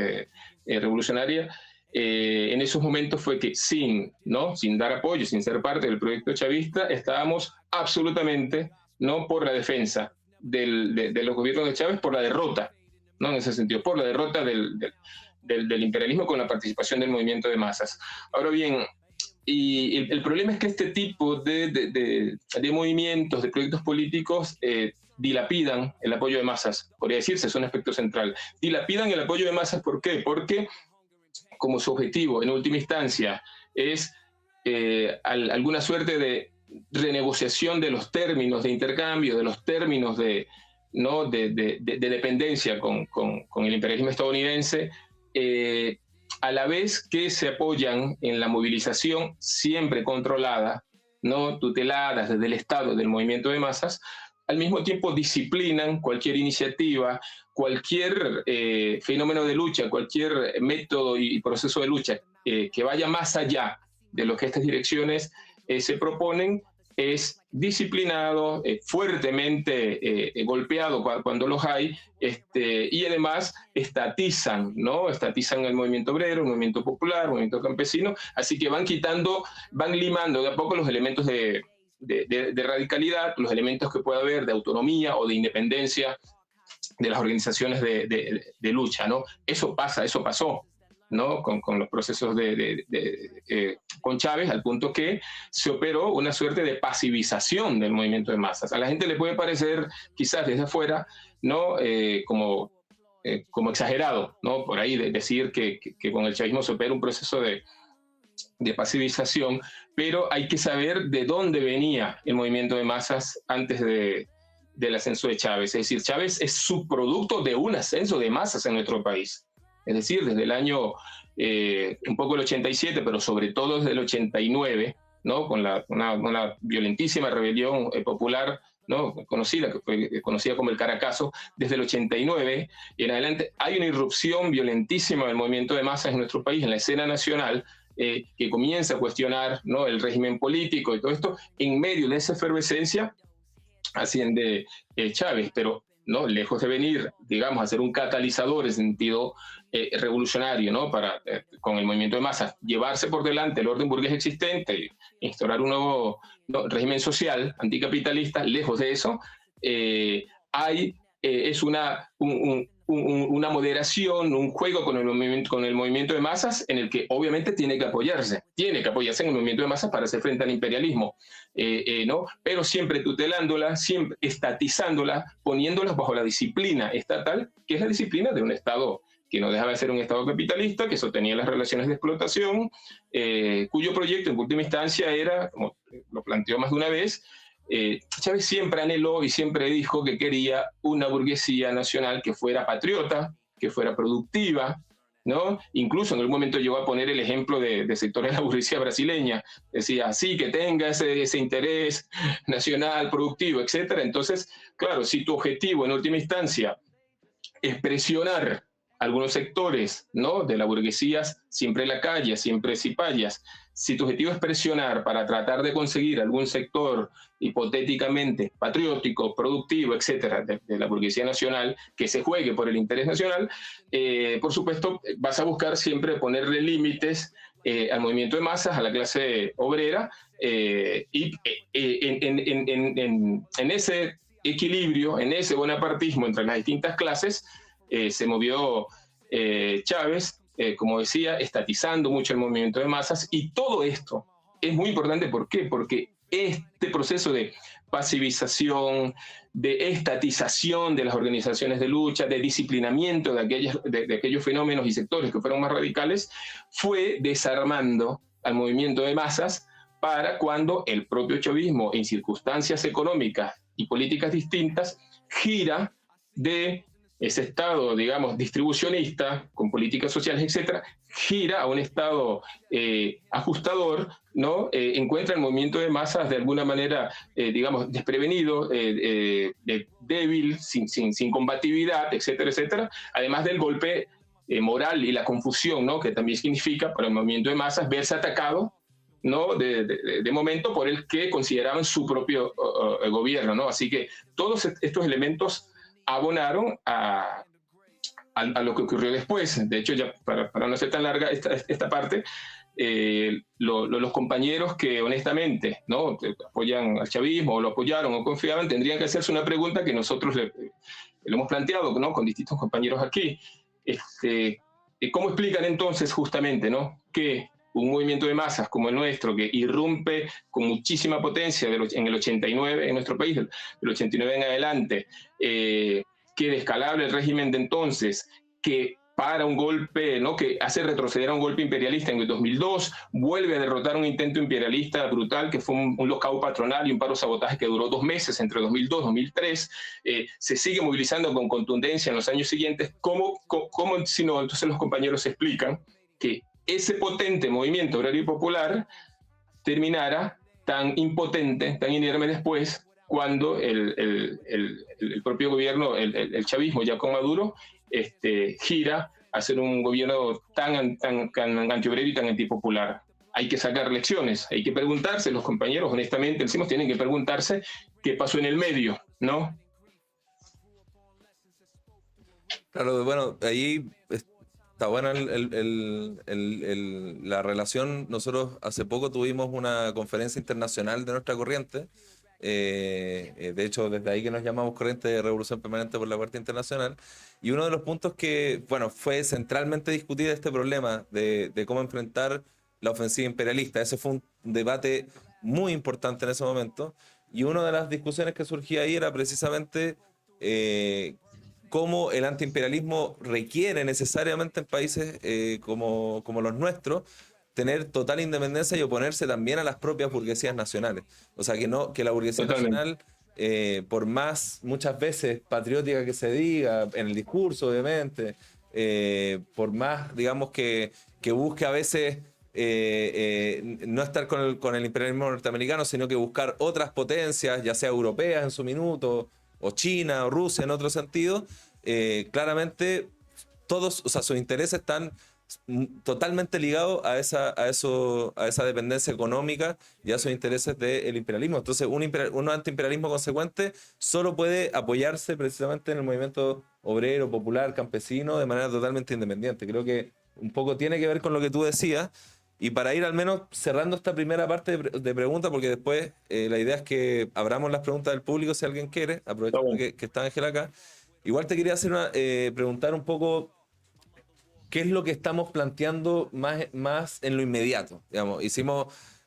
revolucionaria, en esos momentos fue que sin dar apoyo, sin ser parte del proyecto chavista, estábamos absolutamente no por la defensa de los gobiernos de Chávez, por la derrota, ¿no? En ese sentido, por la derrota del imperialismo con la participación del movimiento de masas. Ahora bien, y el problema es que este tipo de movimientos, de proyectos políticos, dilapidan el apoyo de masas, podría decirse, es un aspecto central. Dilapidan el apoyo de masas, ¿por qué? Porque como su objetivo, en última instancia, es alguna suerte de renegociación de los términos de intercambio, de los términos de dependencia con el imperialismo estadounidense, a la vez que se apoyan en la movilización siempre controlada, no tutelada desde el Estado, del movimiento de masas, al mismo tiempo disciplinan cualquier iniciativa, cualquier fenómeno de lucha, cualquier método y proceso de lucha que vaya más allá de lo que estas direcciones se proponen, es disciplinado, fuertemente golpeado cuando los hay, y además estatizan, ¿no? Estatizan el movimiento obrero, el movimiento popular, el movimiento campesino, así que van limando de a poco los elementos de radicalidad, los elementos que pueda haber de autonomía o de independencia de las organizaciones de lucha, ¿no? Eso pasó, ¿no? Con los procesos con Chávez, al punto que se operó una suerte de pasivización del movimiento de masas. A la gente le puede parecer, quizás desde afuera, ¿no? Como exagerado, ¿no? Por ahí decir que con el chavismo se opera un proceso de pasivización, pero hay que saber de dónde venía el movimiento de masas antes del ascenso de Chávez. Es decir, Chávez es subproducto de un ascenso de masas en nuestro país. Es decir, desde el año un poco el 87, pero sobre todo desde el 89, ¿no? Con una violentísima rebelión popular, ¿no? conocida como el Caracazo, desde el 89 y en adelante hay una irrupción violentísima del movimiento de masas en nuestro país, en la escena nacional, que comienza a cuestionar, ¿no? el régimen político y todo esto. En medio de esa efervescencia asciende Chávez, pero ¿no? lejos de venir, digamos, a ser un catalizador en sentido revolucionario, ¿no? Para, con el movimiento de masas, llevarse por delante el orden burgués existente y instaurar un nuevo régimen social anticapitalista, lejos de eso, es una moderación, un juego con el movimiento de masas en el que obviamente tiene que apoyarse en el movimiento de masas para hacer frente al imperialismo, ¿no? Pero siempre tutelándola, siempre estatizándola, poniéndolas bajo la disciplina estatal, que es la disciplina de un Estado que no dejaba de ser un Estado capitalista, que sostenía las relaciones de explotación, cuyo proyecto en última instancia era, como lo planteó más de una vez, Chávez siempre anheló y siempre dijo que quería una burguesía nacional que fuera patriota, que fuera productiva, ¿no? Incluso en algún momento llegó a poner el ejemplo de sectores de la burguesía brasileña. Decía, sí, que tenga ese interés nacional, productivo, etcétera. Entonces, claro, si tu objetivo en última instancia es presionar algunos sectores, ¿no?, de la burguesía, siempre en la calle, siempre cipayas. Si tu objetivo es presionar para tratar de conseguir algún sector hipotéticamente patriótico, productivo, etcétera, de la burguesía nacional, que se juegue por el interés nacional, por supuesto, vas a buscar siempre ponerle límites al movimiento de masas, a la clase obrera, y en ese equilibrio, en ese bonapartismo entre las distintas clases, se movió Chávez, como decía, estatizando mucho el movimiento de masas, y todo esto es muy importante. ¿Por qué? Porque este proceso de pasivización, de estatización de las organizaciones de lucha, de disciplinamiento de aquellos fenómenos y sectores que fueron más radicales, fue desarmando al movimiento de masas para cuando el propio chavismo, en circunstancias económicas y políticas distintas, gira de ese Estado, digamos, distribucionista, con políticas sociales, etcétera, gira a un Estado ajustador, ¿no? Encuentra el movimiento de masas de alguna manera, digamos, desprevenido, débil, sin combatividad, etcétera, etcétera, además del golpe moral y la confusión, ¿no?, que también significa para el movimiento de masas verse atacado, ¿no?, de momento por el que consideraban su propio gobierno, ¿no? Así que todos estos elementos abonaron a lo que ocurrió después. De hecho, ya para no ser tan larga esta parte, los compañeros que honestamente, ¿no?, apoyan al chavismo o lo apoyaron o confiaban, tendrían que hacerse una pregunta que nosotros le hemos planteado, ¿no?, con distintos compañeros aquí. ¿Cómo explican entonces justamente, ¿no?, que un movimiento de masas como el nuestro, que irrumpe con muchísima potencia en el 89 en nuestro país, del 89 en adelante, que descalabra el régimen de entonces, que para un golpe, ¿no?, que hace retroceder a un golpe imperialista en el 2002, vuelve a derrotar un intento imperialista brutal que fue un lockout patronal y un paro sabotaje que duró 2 meses entre 2002 y 2003, se sigue movilizando con contundencia en los años siguientes. ¿Cómo si no, entonces los compañeros explican que ese potente movimiento obrero y popular terminara tan impotente, tan inerme después, cuando el propio gobierno, el chavismo ya con Maduro, gira a ser un gobierno tan antiobrero y tan antipopular? Hay que sacar lecciones, hay que preguntarse, los compañeros, honestamente, decimos, tienen que preguntarse qué pasó en el medio, ¿no? Claro, bueno, ahí está buena la relación. Nosotros hace poco tuvimos una conferencia internacional de nuestra corriente. De hecho, desde ahí que nos llamamos Corriente de Revolución Permanente por la Puerta Internacional. Y uno de los puntos que, bueno, fue centralmente discutir este problema de cómo enfrentar la ofensiva imperialista. Ese fue un debate muy importante en ese momento. Y una de las discusiones que surgía ahí era precisamente cómo el antiimperialismo requiere necesariamente en países como los nuestros tener total independencia y oponerse también a las propias burguesías nacionales. O sea, que la burguesía nacional, por más muchas veces patriótica que se diga, en el discurso obviamente, por más, digamos, que busque a veces no estar con el imperialismo norteamericano, sino que buscar otras potencias, ya sea europeas en su minuto, o China o Rusia en otro sentido, claramente todos, o sea, sus intereses están totalmente ligados a esa dependencia económica y a esos intereses del imperialismo. Entonces, un antiimperialismo consecuente solo puede apoyarse precisamente en el movimiento obrero, popular, campesino, de manera totalmente independiente. Creo que un poco tiene que ver con lo que tú decías. Y para ir al menos cerrando esta primera parte de preguntas, porque después la idea es que abramos las preguntas del público si alguien quiere, aprovechando que está Ángel acá. Igual te quería preguntar un poco qué es lo que estamos planteando más en lo inmediato. Digamos,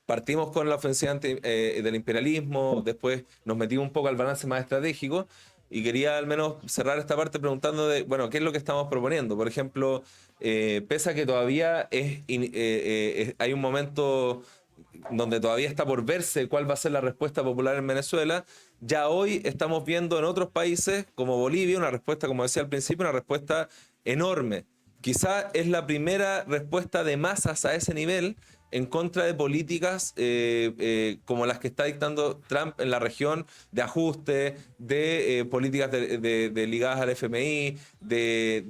partimos con la ofensiva del imperialismo, después nos metimos un poco al balance más estratégico, y quería al menos cerrar esta parte preguntando de, bueno, ¿qué es lo que estamos proponiendo? Por ejemplo, pese a que todavía hay un momento donde todavía está por verse cuál va a ser la respuesta popular en Venezuela, ya hoy estamos viendo en otros países como Bolivia una respuesta, como decía al principio, una respuesta enorme. Quizá es la primera respuesta de masas a ese nivel en contra de políticas como las que está dictando Trump en la región, de ajuste, de políticas ligadas al FMI, de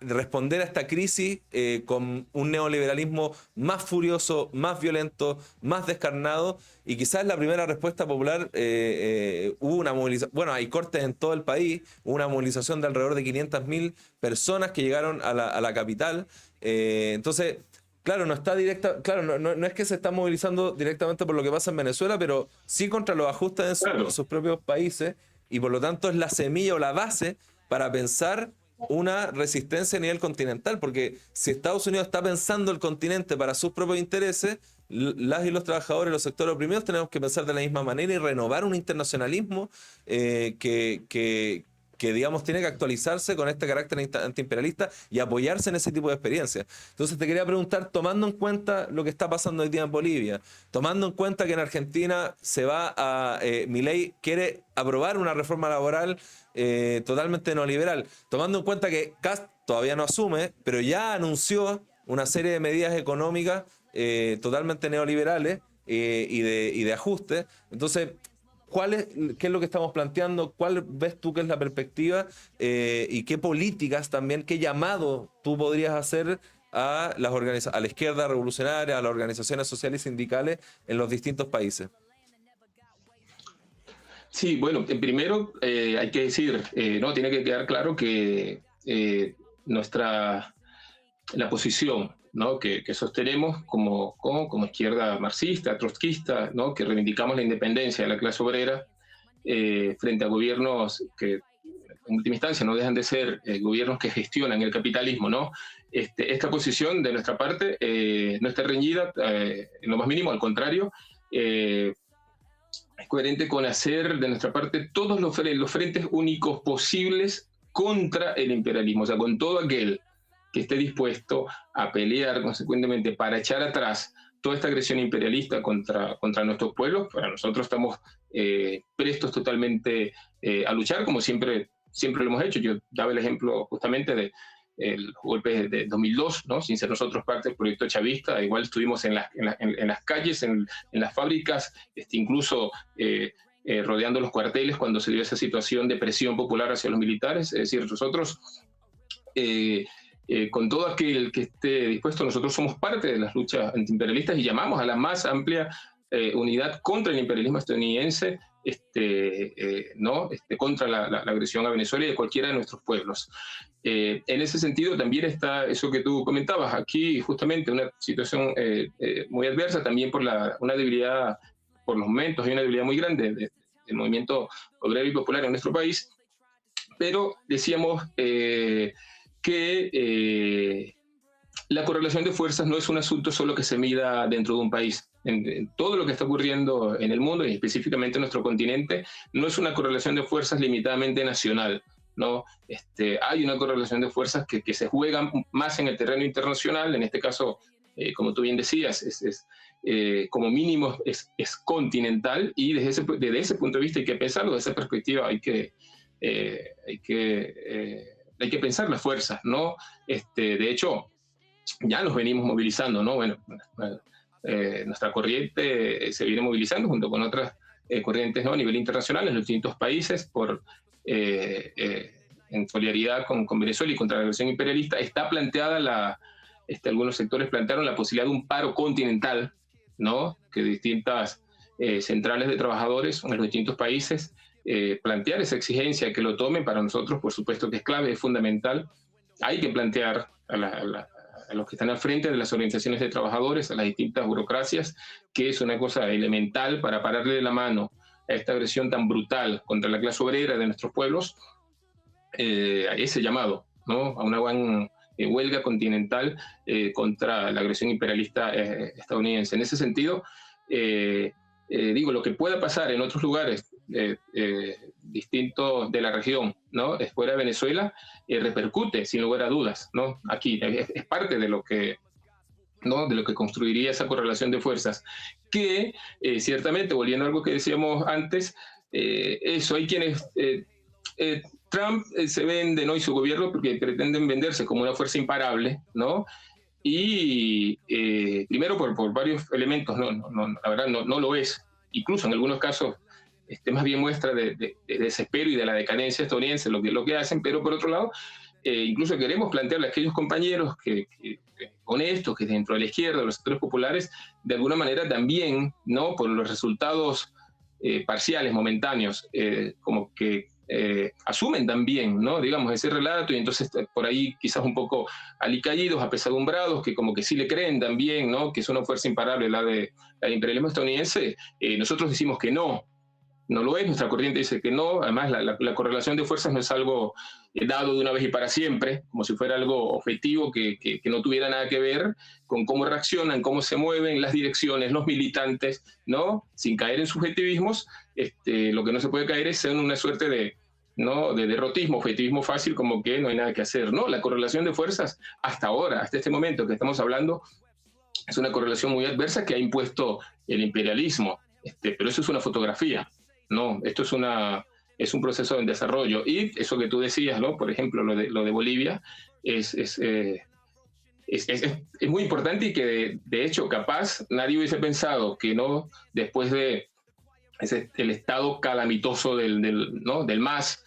responder a esta crisis con un neoliberalismo más furioso, más violento, más descarnado, y quizás la primera respuesta popular. Hubo una movilización, bueno, hay cortes en todo el país, hubo una movilización de alrededor de 500.000 personas que llegaron a la capital. Entonces, claro, no está directa, claro, no es que se está movilizando directamente por lo que pasa en Venezuela, pero sí contra los ajustes en Claro. sus propios países, y por lo tanto es la semilla o la base para pensar una resistencia a nivel continental, porque si Estados Unidos está pensando el continente para sus propios intereses, las y los trabajadores, los sectores oprimidos, tenemos que pensar de la misma manera y renovar un internacionalismo que, digamos, tiene que actualizarse con este carácter antiimperialista y apoyarse en ese tipo de experiencias. Entonces te quería preguntar, tomando en cuenta lo que está pasando hoy día en Bolivia, tomando en cuenta que en Argentina se va a... Milei quiere aprobar una reforma laboral totalmente neoliberal, tomando en cuenta que Kast todavía no asume, pero ya anunció una serie de medidas económicas totalmente neoliberales y de ajuste. Entonces, ¿qué es lo que estamos planteando? ¿Cuál ves tú que es la perspectiva? ¿Y qué políticas también, qué llamado tú podrías hacer a a la izquierda revolucionaria, a las organizaciones sociales y sindicales en los distintos países? Sí, bueno, primero hay que decir, no, tiene que quedar claro que nuestra la posición, ¿no?, que sostenemos como izquierda marxista, trotskista, ¿no?, que reivindicamos la independencia de la clase obrera frente a gobiernos que en última instancia no dejan de ser gobiernos que gestionan el capitalismo, ¿no? Esta posición de nuestra parte no está reñida en lo más mínimo, al contrario, es coherente con hacer de nuestra parte todos los frentes únicos posibles contra el imperialismo, o sea, con todo aquel que esté dispuesto a pelear consecuentemente para echar atrás toda esta agresión imperialista contra nuestros pueblos. Para nosotros estamos prestos totalmente a luchar, como siempre lo hemos hecho. Yo daba el ejemplo justamente de el golpe de 2002, ¿no? Sin ser nosotros parte del proyecto chavista, igual estuvimos en las calles, en las fábricas, incluso rodeando los cuarteles cuando se dio esa situación de presión popular hacia los militares. Es decir, nosotros, con todo aquel que esté dispuesto, nosotros somos parte de las luchas antiimperialistas y llamamos a la más amplia unidad contra el imperialismo estadounidense, ¿no? Contra la agresión a Venezuela y de cualquiera de nuestros pueblos. En ese sentido también está eso que tú comentabas, aquí justamente una situación muy adversa también por una debilidad, por los momentos hay una debilidad muy grande del movimiento obrero y popular en nuestro país, pero decíamos que la correlación de fuerzas no es un asunto solo que se mida dentro de un país. En todo lo que está ocurriendo en el mundo y específicamente en nuestro continente, no es una correlación de fuerzas limitadamente nacional, ¿no? Hay una correlación de fuerzas que se juegan más en el terreno internacional, en este caso, como tú bien decías, como mínimo es continental, y desde ese punto de vista hay que pensarlo, desde esa perspectiva hay que pensar las fuerzas, ¿no? De hecho, ya nos venimos movilizando, ¿no? Bueno, nuestra corriente se viene movilizando junto con otras corrientes, ¿no?, a nivel internacional en los distintos países en solidaridad con Venezuela y contra la agresión imperialista. Está planteada algunos sectores plantearon la posibilidad de un paro continental, ¿no?, que distintas centrales de trabajadores en los distintos países plantear esa exigencia, que lo tomen. Para nosotros, por supuesto que es clave, es fundamental. Hay que plantear a los que están al frente de las organizaciones de trabajadores, a las distintas burocracias, que es una cosa elemental para pararle la mano a esta agresión tan brutal contra la clase obrera de nuestros pueblos, ese llamado, ¿no?, a una gran huelga continental contra la agresión imperialista estadounidense. En ese sentido, digo, lo que pueda pasar en otros lugares distintos de la región, ¿no? Fuera de Venezuela, repercute sin lugar a dudas, ¿no? Aquí es parte de lo que, ¿no? De lo que construiría esa correlación de fuerzas, que ciertamente, volviendo a algo que decíamos antes, eso, hay quienes, Trump se vende, ¿no? Y su gobierno, porque pretenden venderse como una fuerza imparable, ¿no? Y primero por varios elementos, la verdad no lo es, incluso en algunos casos más bien muestra de desespero y de la decadencia estadounidense lo que hacen, pero por otro lado, incluso queremos plantearle a aquellos compañeros honestos, que dentro de la izquierda, de los sectores populares, de alguna manera también, ¿no? Por los resultados parciales, momentáneos, como que asumen también, ¿no? Digamos, ese relato, y entonces por ahí quizás un poco alicaídos, apesadumbrados, que como que sí le creen también, ¿no? Que es una fuerza imparable la del imperialismo estadounidense. Nosotros decimos que no lo es, nuestra corriente dice que no, además la correlación de fuerzas no es algo dado de una vez y para siempre, como si fuera algo objetivo que no tuviera nada que ver con cómo reaccionan, cómo se mueven las direcciones, los militantes, ¿no? Sin caer en subjetivismos, lo que no se puede caer es en una suerte de, ¿no? De derrotismo, objetivismo fácil, como que no hay nada que hacer. No, la correlación de fuerzas hasta ahora, hasta este momento que estamos hablando, es una correlación muy adversa que ha impuesto el imperialismo, pero eso es una fotografía. No, esto es un proceso en desarrollo. Y eso que tú decías, ¿no? Por ejemplo, lo de Bolivia, es muy importante, y que de hecho capaz nadie hubiese pensado que no, después de el estado calamitoso del MAS,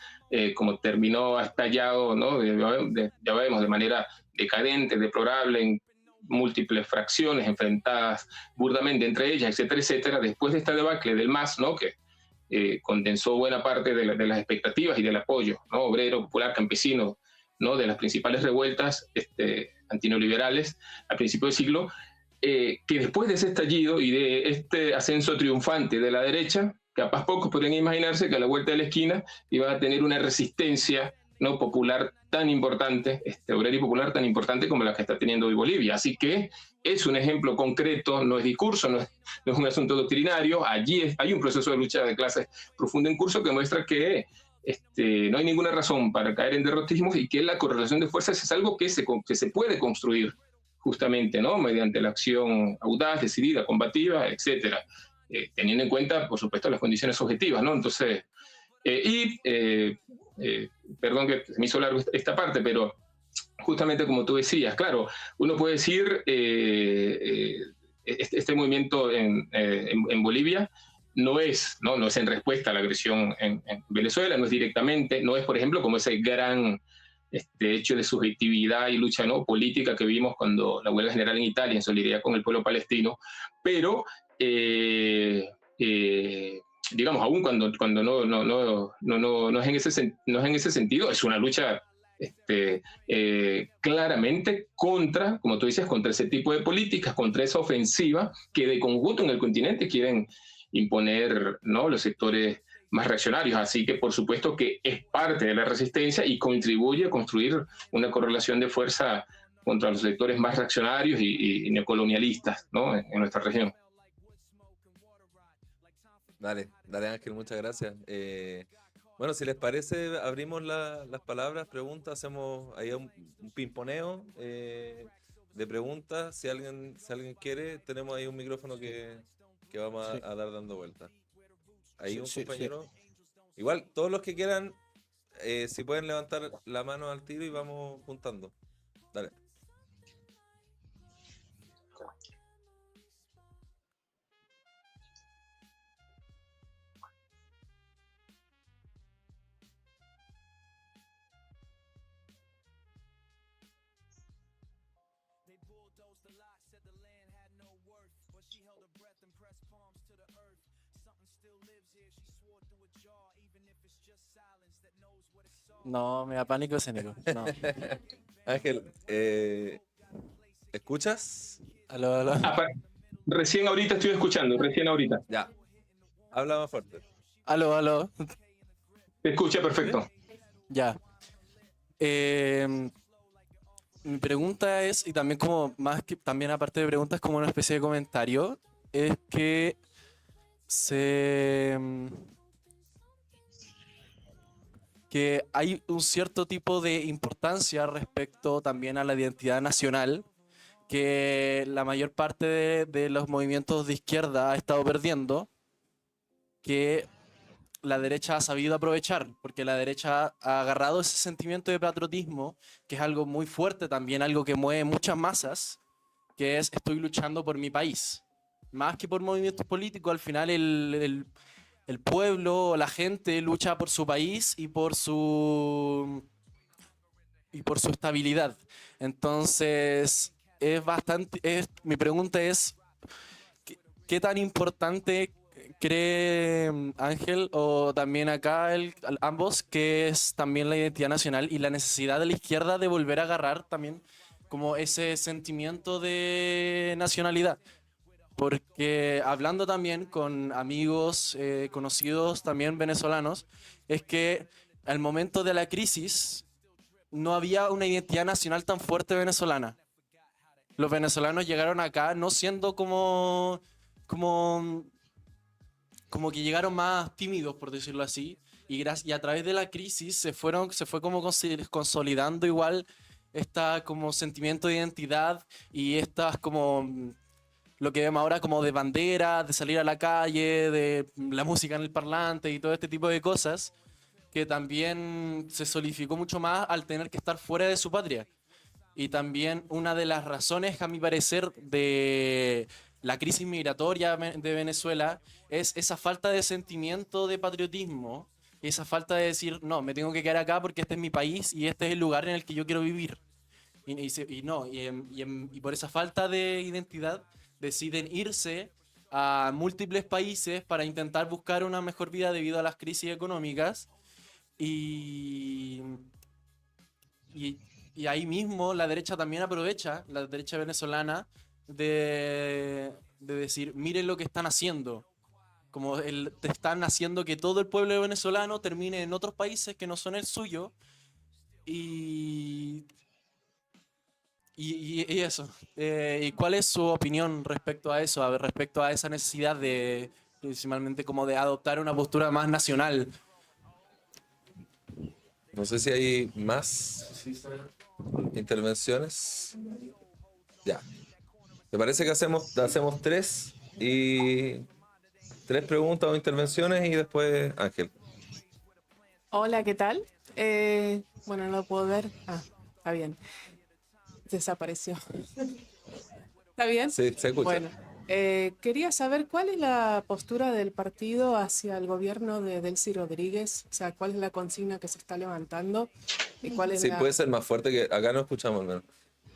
como terminó estallado, ¿no? Ya vemos, de manera decadente, deplorable, en múltiples fracciones enfrentadas burdamente entre ellas, etcétera, etcétera, después de esta debacle del MAS, ¿no? Que condensó buena parte de las expectativas y del apoyo, ¿no? Obrero, popular, campesino, ¿no? De las principales revueltas antineoliberales a principios del siglo, que después de ese estallido y de este ascenso triunfante de la derecha, capaz pocos podrían imaginarse que a la vuelta de la esquina iban a tener una resistencia, ¿no? Popular tan importante, obrera y popular tan importante como la que está teniendo hoy Bolivia. Así que es un ejemplo concreto, no es discurso, no es un asunto doctrinario. Allí hay un proceso de lucha de clases profundo en curso que muestra que no hay ninguna razón para caer en derrotismos, y que la correlación de fuerzas es algo que se puede construir justamente, ¿no? Mediante la acción audaz, decidida, combativa, etcétera, teniendo en cuenta, por supuesto, las condiciones objetivas, ¿no? Entonces, perdón que me hizo largo esta parte, pero justamente como tú decías, claro, uno puede decir, este movimiento en Bolivia no es en respuesta a la agresión en Venezuela, no es directamente, no es, por ejemplo, como ese gran hecho de subjetividad y lucha, ¿no? Política que vimos cuando la huelga general en Italia, en solidaridad con el pueblo palestino, pero digamos, aún cuando no es en ese sentido, es una lucha claramente contra, como tú dices, contra ese tipo de políticas, contra esa ofensiva que de conjunto en el continente quieren imponer, ¿no? Los sectores más reaccionarios. Así que por supuesto que es parte de la resistencia y contribuye a construir una correlación de fuerza contra los sectores más reaccionarios y neocolonialistas, ¿no? en nuestra región. Dale Ángel, muchas gracias. Bueno, si les parece, abrimos las palabras, preguntas, hacemos ahí un pimponeo de preguntas. Si alguien quiere, tenemos ahí un micrófono que vamos a dar dando vueltas. Ahí un compañero. Igual, todos los que quieran, si pueden levantar la mano al tiro y vamos juntando. Dale. No, me da pánico escénico. No. Ángel, ¿escuchas? Aló. Recién ahorita estoy escuchando, Ya. Habla más fuerte. Aló. Te escucha perfecto. Ya. Mi pregunta es, y también como más que también aparte de preguntas, como una especie de comentario, es que que hay un cierto tipo de importancia respecto también a la identidad nacional que la mayor parte de los movimientos de izquierda ha estado perdiendo, que la derecha ha sabido aprovechar, porque la derecha ha agarrado ese sentimiento de patriotismo, que es algo muy fuerte también, algo que mueve muchas masas, que es estoy luchando por mi país. Más que por movimientos políticos, al final el pueblo, la gente lucha por su país y por su estabilidad. Entonces, es bastante, mi pregunta es, ¿qué tan importante cree Ángel o también acá ambos que es también la identidad nacional y la necesidad de la izquierda de volver a agarrar también como ese sentimiento de nacionalidad? Porque hablando también con amigos conocidos también venezolanos, es que al momento de la crisis no había una identidad nacional tan fuerte venezolana. Los venezolanos llegaron acá no siendo como, como que llegaron más tímidos, por decirlo así, y a través de la crisis se fue como consolidando igual esta como sentimiento de identidad y estas como lo que vemos ahora como de banderas, de salir a la calle, de la música en el parlante y todo este tipo de cosas, que también se solidificó mucho más al tener que estar fuera de su patria. Y también una de las razones, a mi parecer, de la crisis migratoria de Venezuela es esa falta de sentimiento de patriotismo, esa falta de decir, no, me tengo que quedar acá porque este es mi país y este es el lugar en el que yo quiero vivir. Y por esa falta de identidad deciden irse a múltiples países para intentar buscar una mejor vida debido a las crisis económicas y, y, y ahí mismo la derecha también aprovecha, la derecha venezolana, de decir, miren lo que están haciendo. Como te están haciendo que todo el pueblo venezolano termine en otros países que no son el suyo. Y, y eso. ¿Y cuál es su opinión respecto a eso? Respecto a esa necesidad de, principalmente, como de adoptar una postura más nacional. No sé si hay más intervenciones. Ya. ¿Te parece que hacemos tres preguntas o intervenciones y después Ángel? Hola, ¿qué tal? Bueno, no lo puedo ver. Ah, está bien. Desapareció. ¿Está bien? Sí, se escucha. Bueno, quería saber cuál es la postura del partido hacia el gobierno de Delcy Rodríguez, o sea, cuál es la consigna que se está levantando y cuál es Sí, la... puede ser más fuerte que acá no escuchamos, al menos.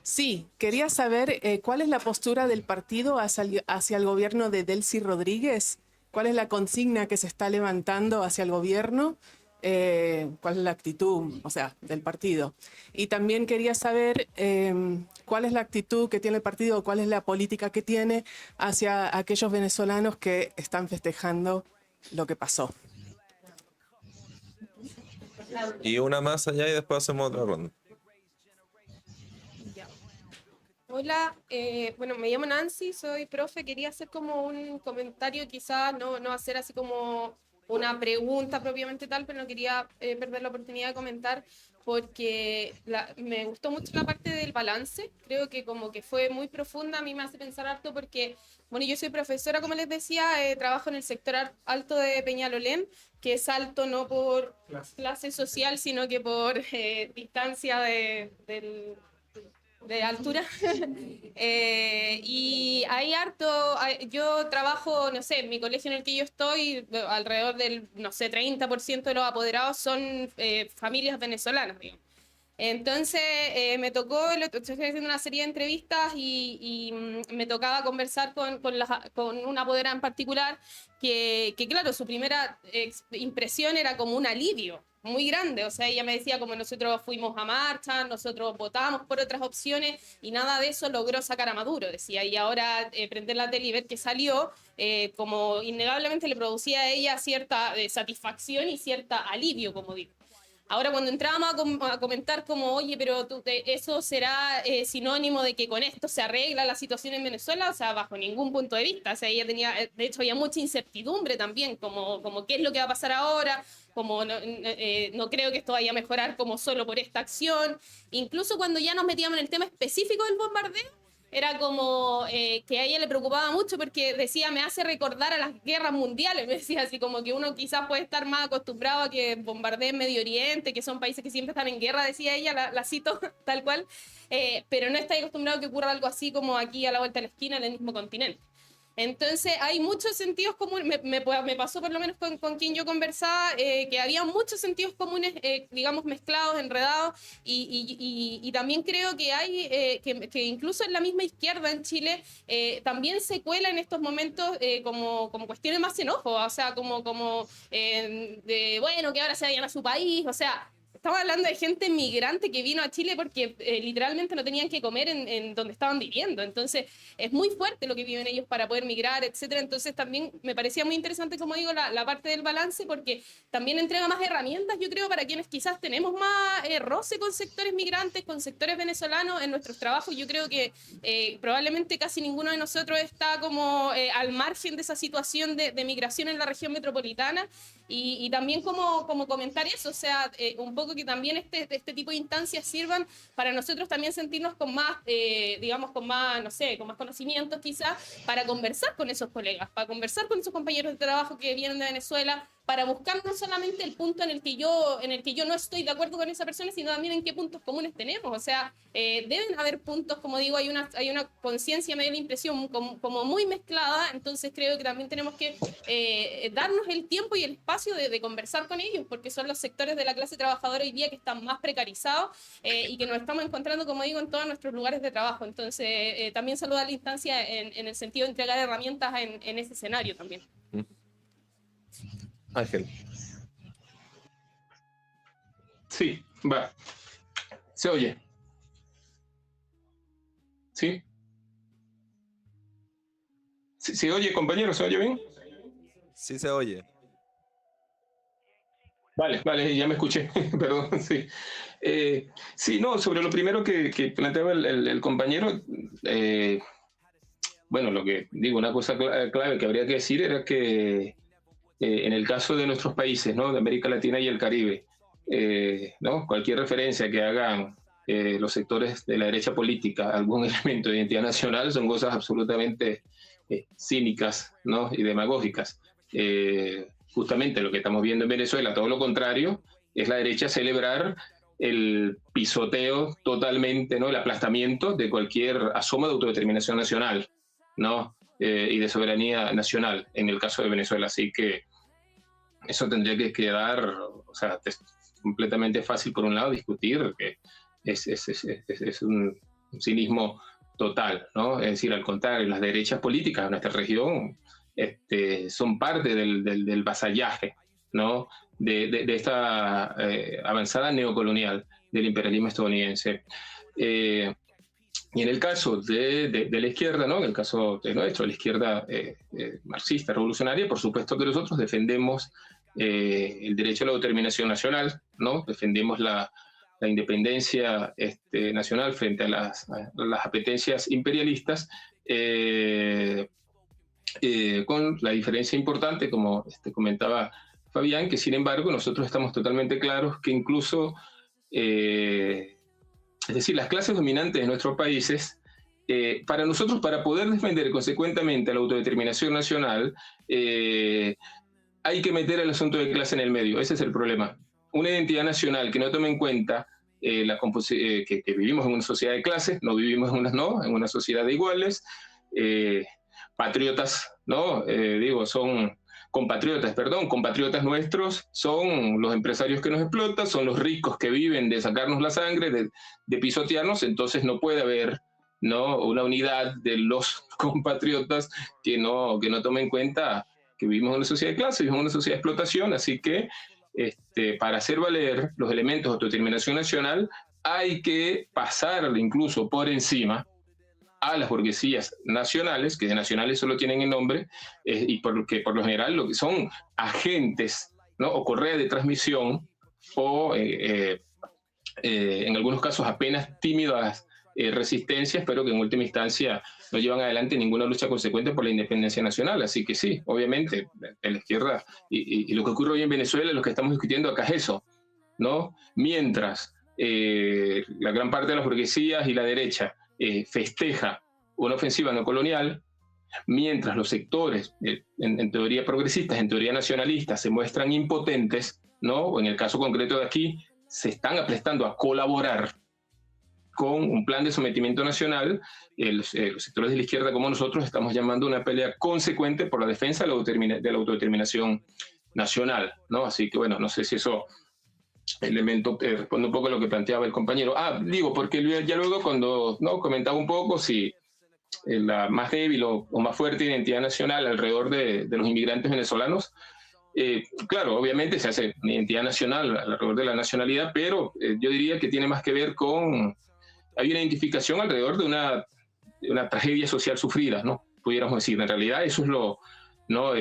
Sí, quería saber cuál es la postura del partido hacia el gobierno de Delcy Rodríguez, cuál es la consigna que se está levantando hacia el gobierno, cuál es la actitud, o sea, del partido. Y también quería saber cuál es la actitud que tiene el partido, cuál es la política que tiene hacia aquellos venezolanos que están festejando lo que pasó. Y una más allá y después hacemos otra ronda. Hola, bueno, me llamo Nancy, soy profe, quería hacer como un comentario, quizás no hacer así como una pregunta propiamente tal, pero no quería perder la oportunidad de comentar porque me gustó mucho la parte del balance, creo que como que fue muy profunda, a mí me hace pensar harto porque, bueno, yo soy profesora, como les decía, trabajo en el sector alto de Peñalolén, que es alto no por clase social, sino que por distancia de altura. Y hay harto, yo trabajo, no sé, en mi colegio en el que yo estoy, alrededor del, no sé, 30% de los apoderados son familias venezolanas, digamos. Entonces me tocó, estoy haciendo una serie de entrevistas y me tocaba conversar con una apoderada en particular que claro, su primera impresión era como un alivio muy grande, o sea, ella me decía como nosotros fuimos a marcha, nosotros votamos por otras opciones y nada de eso logró sacar a Maduro, decía, y ahora prender la tele y ver que salió, como innegablemente le producía a ella cierta satisfacción y cierta alivio, como digo. Ahora, cuando entrábamos a comentar como, oye, pero eso será sinónimo de que con esto se arregla la situación en Venezuela, o sea, bajo ningún punto de vista. O sea, ella tenía, de hecho, había mucha incertidumbre también, como qué es lo que va a pasar ahora, como no creo que esto vaya a mejorar como solo por esta acción. Incluso cuando ya nos metíamos en el tema específico del bombardeo, era como que a ella le preocupaba mucho porque decía, me hace recordar a las guerras mundiales, me decía así como que uno quizás puede estar más acostumbrado a que bombardeen Medio Oriente, que son países que siempre están en guerra, decía ella, la cito tal cual, pero no está acostumbrado a que ocurra algo así como aquí a la vuelta de la esquina en el mismo continente. Entonces hay muchos sentidos comunes, me pasó por lo menos con quien yo conversaba, que había muchos sentidos comunes, digamos, mezclados, enredados, y también creo que hay, que incluso en la misma izquierda en Chile, también se cuela en estos momentos como cuestiones más xenófobas, o sea, de, bueno, que ahora se vayan a su país, o sea... Estamos hablando de gente migrante que vino a Chile porque literalmente no tenían que comer en donde estaban viviendo. Entonces, es muy fuerte lo que viven ellos para poder migrar, etcétera. Entonces, también me parecía muy interesante, como digo, la parte del balance, porque también entrega más herramientas, yo creo, para quienes quizás tenemos más roce con sectores migrantes, con sectores venezolanos en nuestros trabajos. Yo creo que probablemente casi ninguno de nosotros está como al margen de esa situación de migración en la región metropolitana. Y también como comentar eso, o sea, un poco que también este tipo de instancias sirvan para nosotros también sentirnos con más, digamos, con más, no sé, con más conocimientos quizás, para conversar con esos colegas, para conversar con esos compañeros de trabajo que vienen de Venezuela, para buscar no solamente el punto en el que yo no estoy de acuerdo con esa persona, sino también en qué puntos comunes tenemos. O sea, deben haber puntos, como digo, hay una conciencia, me da la impresión, como muy mezclada, entonces creo que también tenemos que darnos el tiempo y el espacio de conversar con ellos, porque son los sectores de la clase trabajadora hoy día que están más precarizados y que nos estamos encontrando, como digo, en todos nuestros lugares de trabajo. Entonces, también saludar la instancia en el sentido de entregar herramientas en ese escenario también. Ángel. Sí, va. ¿Se oye? ¿Sí? ¿Se oye, compañero? ¿Se oye bien? Sí se oye. Vale, ya me escuché, perdón, sí. Sí, no, sobre lo primero que planteaba el compañero, bueno, lo que digo, una cosa clave que habría que decir era que en el caso de nuestros países, ¿no? De América Latina y el Caribe, ¿no? Cualquier referencia que hagan los sectores de la derecha política a algún elemento de identidad nacional son cosas absolutamente cínicas, ¿no? Y demagógicas. Justamente lo que estamos viendo en Venezuela, todo lo contrario, es la derecha celebrar el pisoteo totalmente, ¿no? El aplastamiento de cualquier asomo de autodeterminación nacional, ¿no? Y de soberanía nacional, en el caso de Venezuela. Así que eso tendría que quedar, o sea, es completamente fácil, por un lado, discutir que es un cinismo total, ¿no? Es decir, al contrario, las derechas políticas de nuestra región son parte del vasallaje, ¿no? De esta avanzada neocolonial del imperialismo estadounidense. Y en el caso de la izquierda, ¿no? En el caso de nuestro, la izquierda marxista, revolucionaria, por supuesto que nosotros defendemos el derecho a la autodeterminación nacional, ¿no? Defendemos la independencia nacional frente a las apetencias imperialistas, con la diferencia importante, como comentaba Fabián, que sin embargo nosotros estamos totalmente claros que incluso... es decir, las clases dominantes de nuestros países, para nosotros, para poder defender consecuentemente la autodeterminación nacional, hay que meter el asunto de clase en el medio. Ese es el problema. Una identidad nacional que no tome en cuenta que vivimos en una sociedad de clases, no vivimos en una sociedad de iguales, patriotas, ¿no? Son compatriotas nuestros son los empresarios que nos explotan, son los ricos que viven de sacarnos la sangre, de pisotearnos. Entonces no puede haber, ¿no? Una unidad de los compatriotas que no tome en cuenta que vivimos en una sociedad de clase, vivimos en una sociedad de explotación. Así que para hacer valer los elementos de autodeterminación nacional hay que pasar incluso por encima a las burguesías nacionales, que de nacionales solo tienen el nombre, y porque por lo general lo que son agentes, ¿no? O correa de transmisión o en algunos casos apenas tímidas resistencias, pero que en última instancia no llevan adelante ninguna lucha consecuente por la independencia nacional. Así que sí, obviamente, en la izquierda, y lo que ocurre hoy en Venezuela, lo que estamos discutiendo acá es eso, ¿no? Mientras la gran parte de las burguesías y la derecha festeja una ofensiva no colonial, mientras los sectores, en teoría progresistas, en teoría nacionalistas, se muestran impotentes, ¿no? O en el caso concreto de aquí, se están aprestando a colaborar con un plan de sometimiento nacional, los sectores de la izquierda como nosotros estamos llamando una pelea consecuente por la defensa de la autodeterminación nacional, ¿no? Así que bueno, no sé si eso elemento responde un poco a lo que planteaba el compañero. Digo, porque ya luego cuando comentaba un poco si la más débil o más fuerte identidad nacional alrededor de los inmigrantes venezolanos, claro, obviamente se hace una identidad nacional alrededor de la nacionalidad, pero yo diría que tiene más que ver con... Hay una identificación alrededor de una tragedia social sufrida, ¿no? Pudiéramos decir. En realidad eso es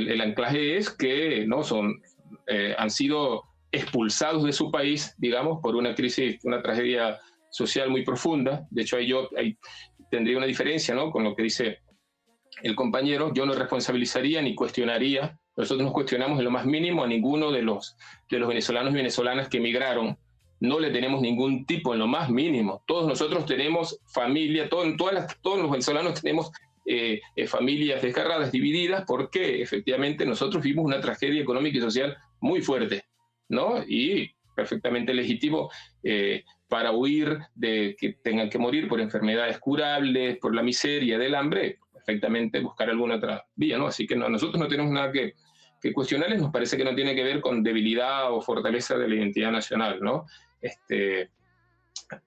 el anclaje es que han sido expulsados de su país, digamos, por una crisis, una tragedia social muy profunda. De hecho, ahí tendría una diferencia, ¿no? Con lo que dice el compañero. Yo no responsabilizaría ni cuestionaría. Nosotros nos cuestionamos en lo más mínimo a ninguno de los venezolanos y venezolanas que emigraron. No le tenemos ningún tipo en lo más mínimo. Todos nosotros tenemos familia, todos los venezolanos tenemos familias desgarradas, divididas, porque efectivamente nosotros vimos una tragedia económica y social muy fuerte, ¿no? Y perfectamente legítimo para huir de que tengan que morir por enfermedades curables, por la miseria, del hambre, perfectamente buscar alguna otra vía, ¿no? Así que nosotros no tenemos nada que cuestionarles, nos parece que no tiene que ver con debilidad o fortaleza de la identidad nacional, ¿no?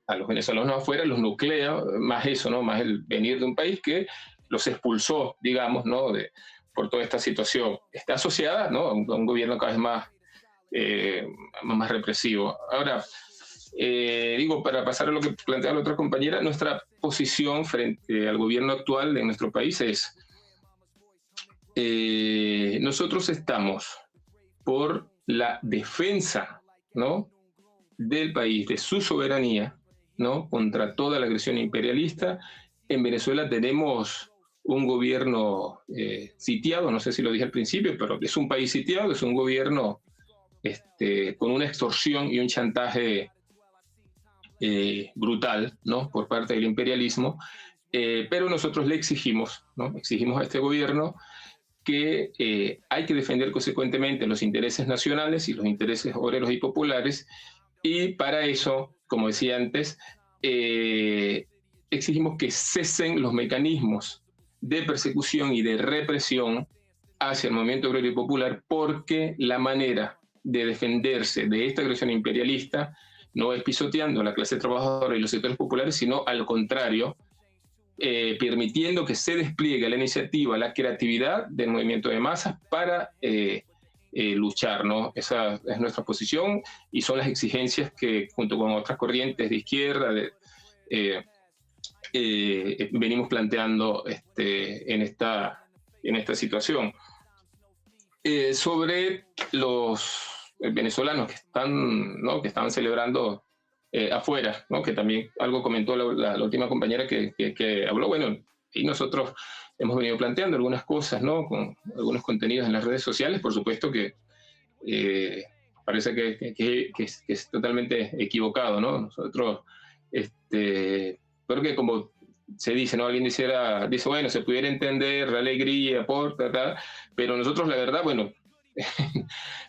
A los venezolanos afuera los nuclea más eso, ¿no? Más el venir de un país que los expulsó, digamos, ¿no? Por toda esta situación. Está asociada, ¿no? a un gobierno cada vez más represivo. Ahora, digo, para pasar a lo que planteaba la otra compañera, nuestra posición frente al gobierno actual de nuestro país es nosotros estamos por la defensa, ¿no? del país, de su soberanía, ¿no? contra toda la agresión imperialista. En Venezuela tenemos un gobierno sitiado, no sé si lo dije al principio, pero es un país sitiado, es un gobierno con una extorsión y un chantaje brutal, ¿no? por parte del imperialismo, pero nosotros le exigimos, ¿no? exigimos a este gobierno que hay que defender consecuentemente los intereses nacionales y los intereses obreros y populares, y para eso, como decía antes, exigimos que cesen los mecanismos de persecución y de represión hacia el movimiento obrero y popular, porque la manera de defenderse de esta agresión imperialista no es pisoteando a la clase trabajadora y los sectores populares, sino al contrario, permitiendo que se despliegue la iniciativa, la creatividad del movimiento de masas para luchar, ¿no? Esa es nuestra posición y son las exigencias que, junto con otras corrientes de izquierda, venimos planteando en esta situación. Sobre los venezolanos que estaban celebrando afuera, ¿no? que también algo comentó la última compañera que habló, bueno, y nosotros hemos venido planteando algunas cosas, ¿no? con algunos contenidos en las redes sociales, por supuesto que parece que es totalmente equivocado, ¿no? Nosotros, creo que como se dice, ¿no? Alguien dice, bueno, se pudiera entender la alegría, pero nosotros la verdad, bueno,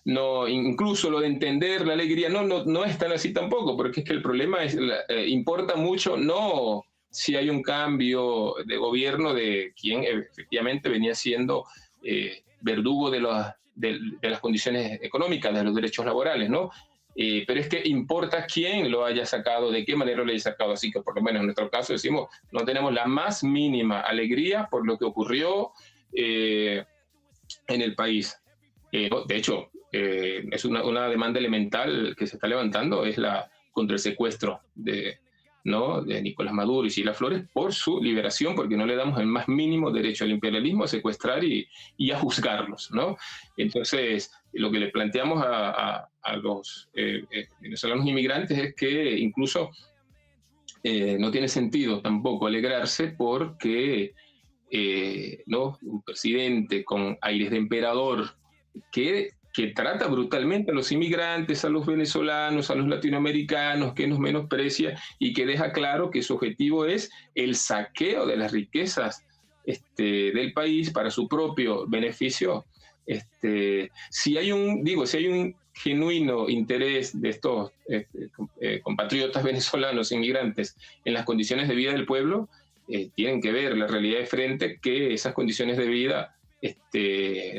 no, incluso lo de entender la alegría no es tan así tampoco, porque es que el problema importa mucho, no si hay un cambio de gobierno de quien efectivamente venía siendo verdugo de las condiciones económicas, de los derechos laborales, ¿no? Pero es que importa quién lo haya sacado, de qué manera lo haya sacado, así que por lo menos en nuestro caso decimos, no tenemos la más mínima alegría por lo que ocurrió en el país. De hecho, es una demanda elemental que se está levantando, es contra el secuestro de ¿no?, de Nicolás Maduro y Sheila Flores por su liberación, porque no le damos el más mínimo derecho al imperialismo a secuestrar y a juzgarlos, ¿no? Entonces, lo que le planteamos a los venezolanos inmigrantes es que incluso no tiene sentido tampoco alegrarse porque ¿no?, un presidente con aires de emperador que trata brutalmente a los inmigrantes, a los venezolanos, a los latinoamericanos, que nos menosprecia y que deja claro que su objetivo es el saqueo de las riquezas del país para su propio beneficio. Si hay un genuino interés de estos compatriotas venezolanos inmigrantes en las condiciones de vida del pueblo, tienen que ver la realidad de frente, que esas condiciones de vida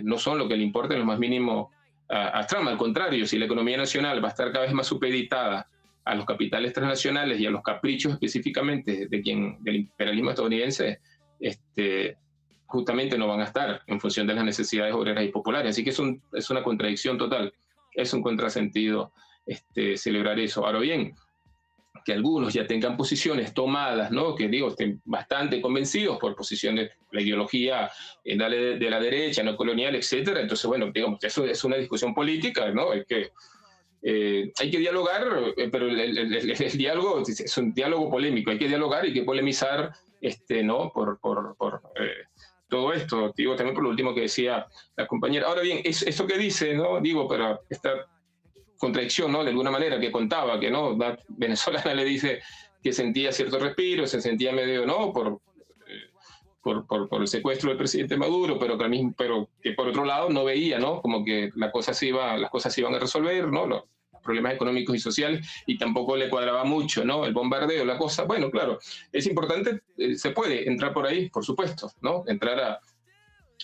no son lo que le importa en lo más mínimo a Trump. Al contrario, si la economía nacional va a estar cada vez más supeditada a los capitales transnacionales y a los caprichos específicamente del imperialismo estadounidense, justamente no van a estar en función de las necesidades obreras y populares. Así que es una contradicción total, es un contrasentido celebrar eso. Ahora bien, que algunos ya tengan posiciones tomadas, ¿no?, que digo, estén bastante convencidos por posiciones, la ideología de la derecha, no colonial, etcétera. Entonces, bueno, digamos, eso es una discusión política, ¿no? Hay que dialogar, pero el diálogo es un diálogo polémico, hay que dialogar, hay que polemizar, ¿no?, por todo esto. Digo, también por lo último que decía la compañera. Ahora bien, esto que dice, ¿no?, digo, para esta contradicción, ¿no?, de alguna manera, que contaba, que no, la venezolana le dice que sentía cierto respiro, se sentía medio, ¿no?, por el secuestro del presidente Maduro, pero que por otro lado no veía, ¿no?, como que las cosas se iban a resolver, ¿no?, los problemas económicos y sociales, y tampoco le cuadraba mucho, ¿no?, el bombardeo, la cosa. Bueno, claro, es importante, se puede entrar por ahí, por supuesto, ¿no?, entrar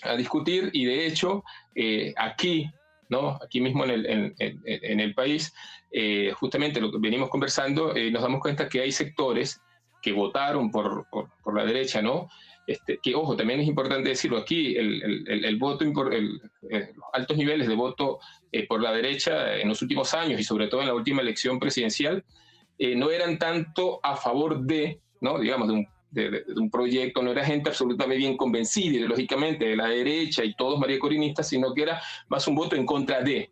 a discutir, y de hecho, aquí, ¿no?, aquí mismo en el país, justamente lo que venimos conversando, nos damos cuenta que hay sectores que votaron por la derecha, ¿no?, que, ojo, también es importante decirlo aquí, el voto, los altos niveles de voto por la derecha en los últimos años, y sobre todo en la última elección presidencial, no eran tanto a favor de, ¿no?, digamos, de un proyecto, no era gente absolutamente bien convencida ideológicamente de la derecha y todos mariacorinistas, sino que era más un voto en contra de,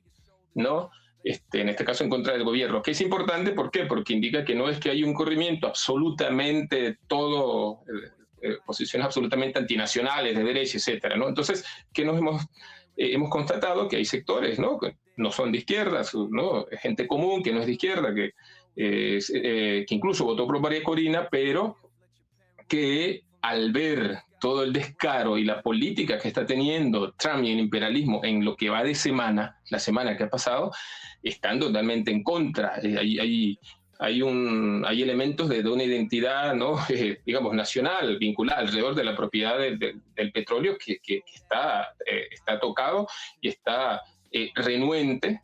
¿no?, en este caso en contra del gobierno, que es importante. ¿Por qué? Porque indica que no es que hay un corrimiento absolutamente todo, posiciones absolutamente antinacionales, de derecha, etcétera, ¿no? Entonces, que hemos constatado que hay sectores, ¿no?, que no son de izquierdas, ¿no?, gente común que no es de izquierda, que incluso votó por María Corina, pero que al ver todo el descaro y la política que está teniendo Trump y el imperialismo en lo que va de la semana que ha pasado, están totalmente en contra. Hay elementos de una identidad, ¿no?, digamos, nacional, vinculada alrededor de la propiedad del petróleo, que está tocado y está renuente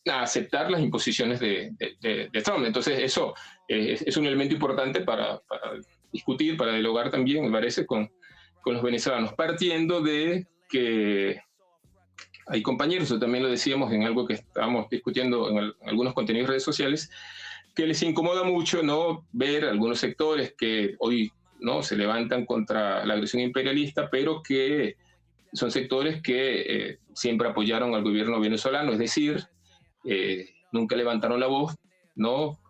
a aceptar las imposiciones de Trump. Entonces, eso es un elemento importante para discutir, para dialogar también, me parece, con los venezolanos, partiendo de que hay compañeros, eso también lo decíamos en algo que estábamos discutiendo en algunos contenidos de redes sociales, que les incomoda mucho, ¿no?, ver algunos sectores que hoy, ¿no?, se levantan contra la agresión imperialista, pero que son sectores que siempre apoyaron al gobierno venezolano, es decir, nunca levantaron la voz, ¿no?,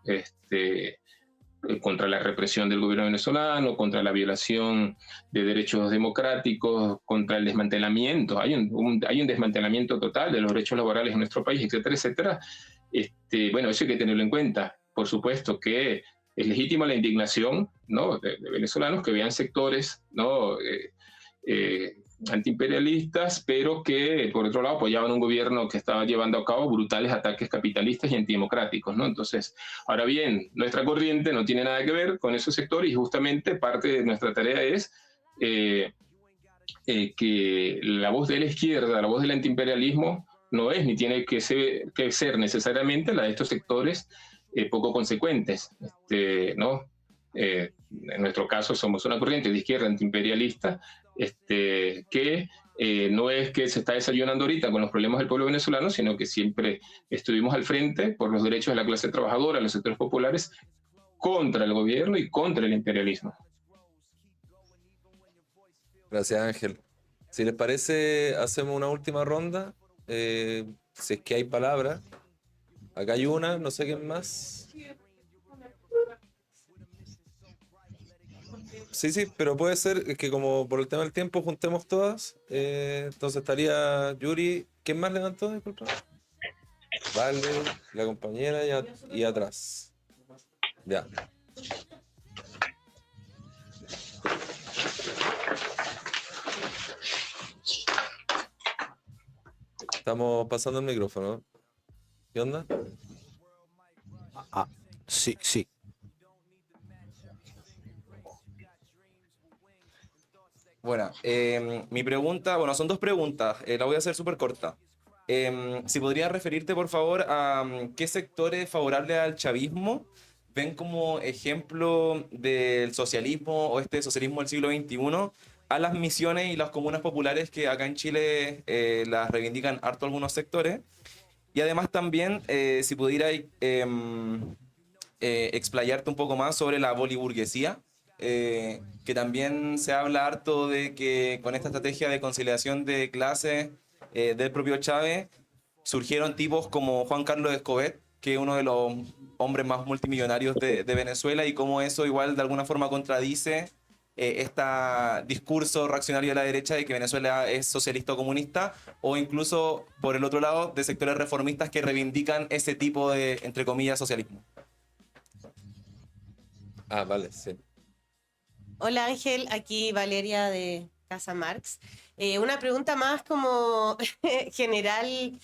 contra la represión del gobierno venezolano, contra la violación de derechos democráticos, contra el desmantelamiento. Hay un desmantelamiento total de los derechos laborales en nuestro país, etcétera, etcétera. Bueno, eso hay que tenerlo en cuenta. Por supuesto que es legítima la indignación, ¿no?, de venezolanos que vean sectores, ¿no?, antiimperialistas, pero que por otro lado apoyaban un gobierno que estaba llevando a cabo brutales ataques capitalistas y antidemocráticos, ¿no? Entonces, ahora bien, nuestra corriente no tiene nada que ver con esos sectores, y justamente parte de nuestra tarea es que la voz de la izquierda, la voz del antiimperialismo, no es ni tiene que ser necesariamente la de estos sectores poco consecuentes, ¿no? En nuestro caso somos una corriente de izquierda antiimperialista, que no es que se está desayunando ahorita con los problemas del pueblo venezolano, sino que siempre estuvimos al frente por los derechos de la clase trabajadora, los sectores populares, contra el gobierno y contra el imperialismo. Gracias, Ángel. Si les parece, hacemos una última ronda. Si es que hay palabras. Acá hay una, no sé quién más. Sí, sí, pero puede ser que como por el tema del tiempo juntemos todas. Entonces estaría Yuri. ¿Quién más levantó? Disculpa. Vale, la compañera y atrás. Ya. Estamos pasando el micrófono. ¿Qué onda? Sí, sí. Bueno, mi pregunta, bueno, son dos preguntas, la voy a hacer súper corta. Si podrías referirte, por favor, a qué sectores favorables al chavismo ven como ejemplo del socialismo o este socialismo del siglo XXI a las misiones y las comunas populares que acá en Chile las reivindican harto algunos sectores. Y además también, si pudieras explayarte un poco más sobre la boliburguesía, que también se habla harto de que con esta estrategia de conciliación de clases del propio Chávez surgieron tipos como Juan Carlos Escobar, que es uno de los hombres más multimillonarios de Venezuela, y cómo eso igual de alguna forma contradice este discurso reaccionario de la derecha de que Venezuela es socialista o comunista, o incluso por el otro lado de sectores reformistas que reivindican ese tipo de, entre comillas, socialismo. Ah, vale, sí. Hola Ángel, aquí Valeria de Casa Marx. Una pregunta más como general,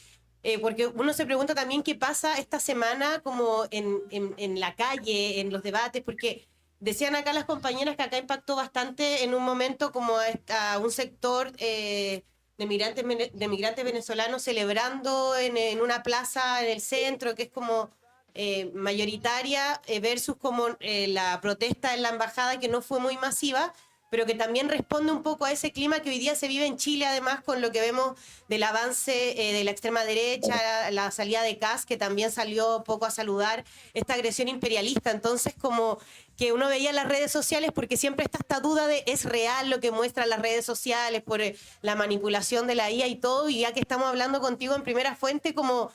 porque uno se pregunta también qué pasa esta semana como en la calle, en los debates, porque decían acá las compañeras que acá impactó bastante en un momento como a un sector de migrantes venezolanos celebrando en una plaza en el centro, que es como mayoritaria, versus como la protesta en la embajada, que no fue muy masiva, pero que también responde un poco a ese clima que hoy día se vive en Chile, además con lo que vemos del avance de la extrema derecha, la salida de Kast, que también salió poco a saludar esta agresión imperialista. Entonces, como que uno veía en las redes sociales, porque siempre está esta duda de es real lo que muestran las redes sociales por la manipulación de la IA y todo, y ya que estamos hablando contigo en primera fuente, como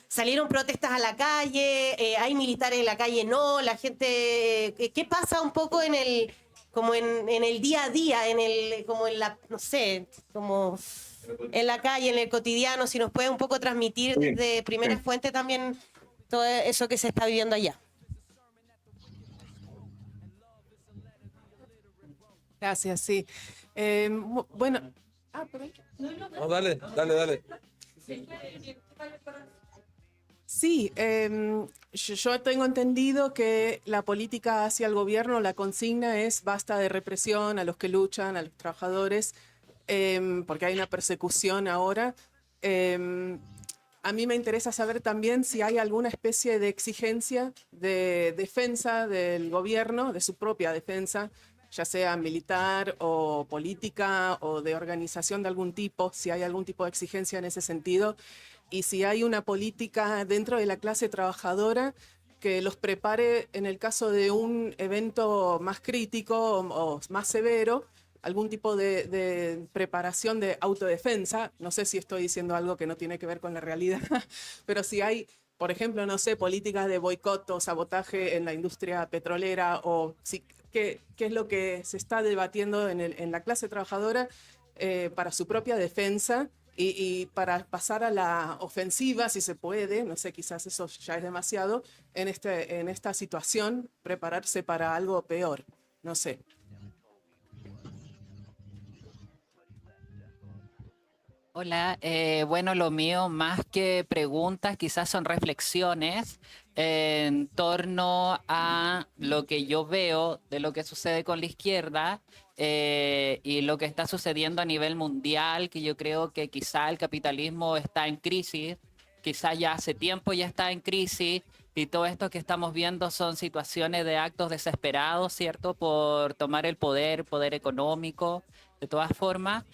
salieron protestas a la calle, hay militares en la calle, no, la gente, ¿qué pasa un poco en el, como en el día a día, como en la, no sé, como en la calle, en el cotidiano, si nos puede un poco transmitir desde primera fuente también todo eso que se está viviendo allá? Gracias, sí. Bueno, perdón. No, dale, dale, dale. Sí, yo tengo entendido que la política hacia el gobierno, la consigna es basta de represión a los que luchan, a los trabajadores, porque hay una persecución ahora. A mí me interesa saber también si hay alguna especie de exigencia de defensa del gobierno, de su propia defensa, ya sea militar o política o de organización de algún tipo, si hay algún tipo de exigencia en ese sentido, y si hay una política dentro de la clase trabajadora que los prepare en el caso de un evento más crítico o más severo, algún tipo de preparación de autodefensa. No sé si estoy diciendo algo que no tiene que ver con la realidad, pero si hay, por ejemplo, no sé, políticas de boicot o sabotaje en la industria petrolera, o si, qué es lo que se está debatiendo en la clase trabajadora para su propia defensa y para pasar a la ofensiva, si se puede, no sé, quizás eso ya es demasiado, en esta situación, prepararse para algo peor, no sé. Hola, bueno, lo mío más que preguntas quizás son reflexiones en torno a lo que yo veo de lo que sucede con la izquierda y lo que está sucediendo a nivel mundial, que yo creo que quizá el capitalismo está en crisis, quizá ya hace tiempo ya está en crisis, y todo esto que estamos viendo son situaciones de actos desesperados, ¿cierto? Por tomar el poder económico, de todas formas.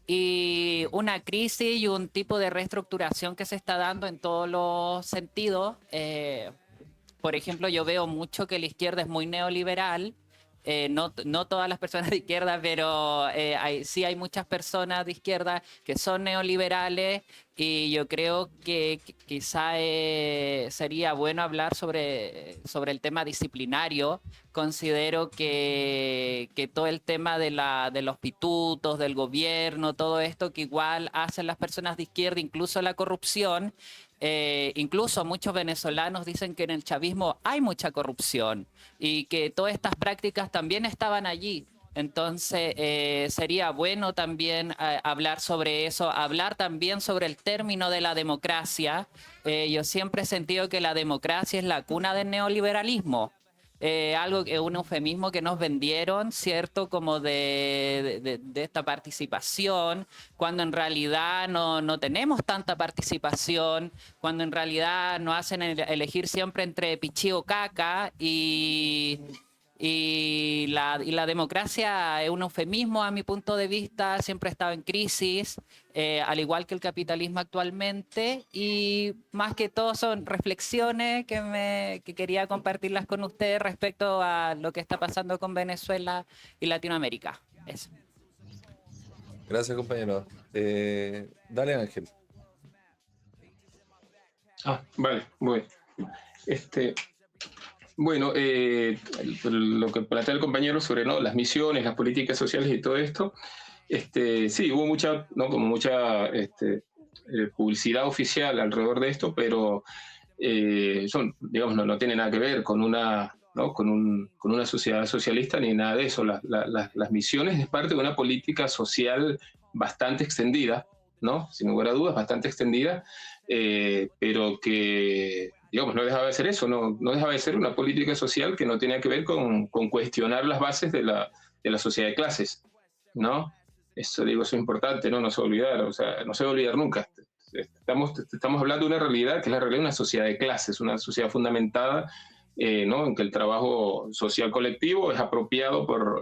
Y una crisis y un tipo de reestructuración que se está dando en todos los sentidos, por ejemplo, yo veo mucho que la izquierda es muy neoliberal. No todas las personas de izquierda, pero sí hay muchas personas de izquierda que son neoliberales, y yo creo que quizá sería bueno hablar sobre el tema disciplinario. Considero que todo el tema de los pitutos, del gobierno, todo esto que igual hacen las personas de izquierda, incluso la corrupción. Incluso muchos venezolanos dicen que en el chavismo hay mucha corrupción y que todas estas prácticas también estaban allí. Entonces sería bueno también hablar sobre eso, hablar también sobre el término de la democracia. Yo siempre he sentido que la democracia es la cuna del neoliberalismo. Algo que un eufemismo que nos vendieron, ¿cierto? Como de esta participación, cuando en realidad no tenemos tanta participación, cuando en realidad nos hacen elegir siempre entre pichí o caca, y la democracia es un eufemismo a mi punto de vista, siempre ha estado en crisis, al igual que el capitalismo actualmente, y más que todo son reflexiones que quería compartirlas con ustedes respecto a lo que está pasando con Venezuela y Latinoamérica. Eso. Gracias, compañero. Dale, Ángel. Vale, bueno. Bueno, lo que plantea el compañero sobre, ¿no?, las misiones, las políticas sociales y todo esto, sí, hubo mucha, ¿no?, como mucha publicidad oficial alrededor de esto, pero digamos, no tiene nada que ver con una, ¿no?, con una sociedad socialista ni nada de eso. Las misiones es parte de una política social bastante extendida, ¿no?, sin lugar a dudas, bastante extendida, pero que, digamos, no dejaba de ser eso, no dejaba de ser una política social que no tenía que ver con cuestionar las bases de la sociedad de clases, ¿no? Eso, digo, eso es importante, ¿no? No se va a olvidar, o sea, no se va a olvidar nunca. Estamos hablando de una realidad que es la realidad de una sociedad de clases, una sociedad fundamentada, ¿no?, en que el trabajo social colectivo es apropiado por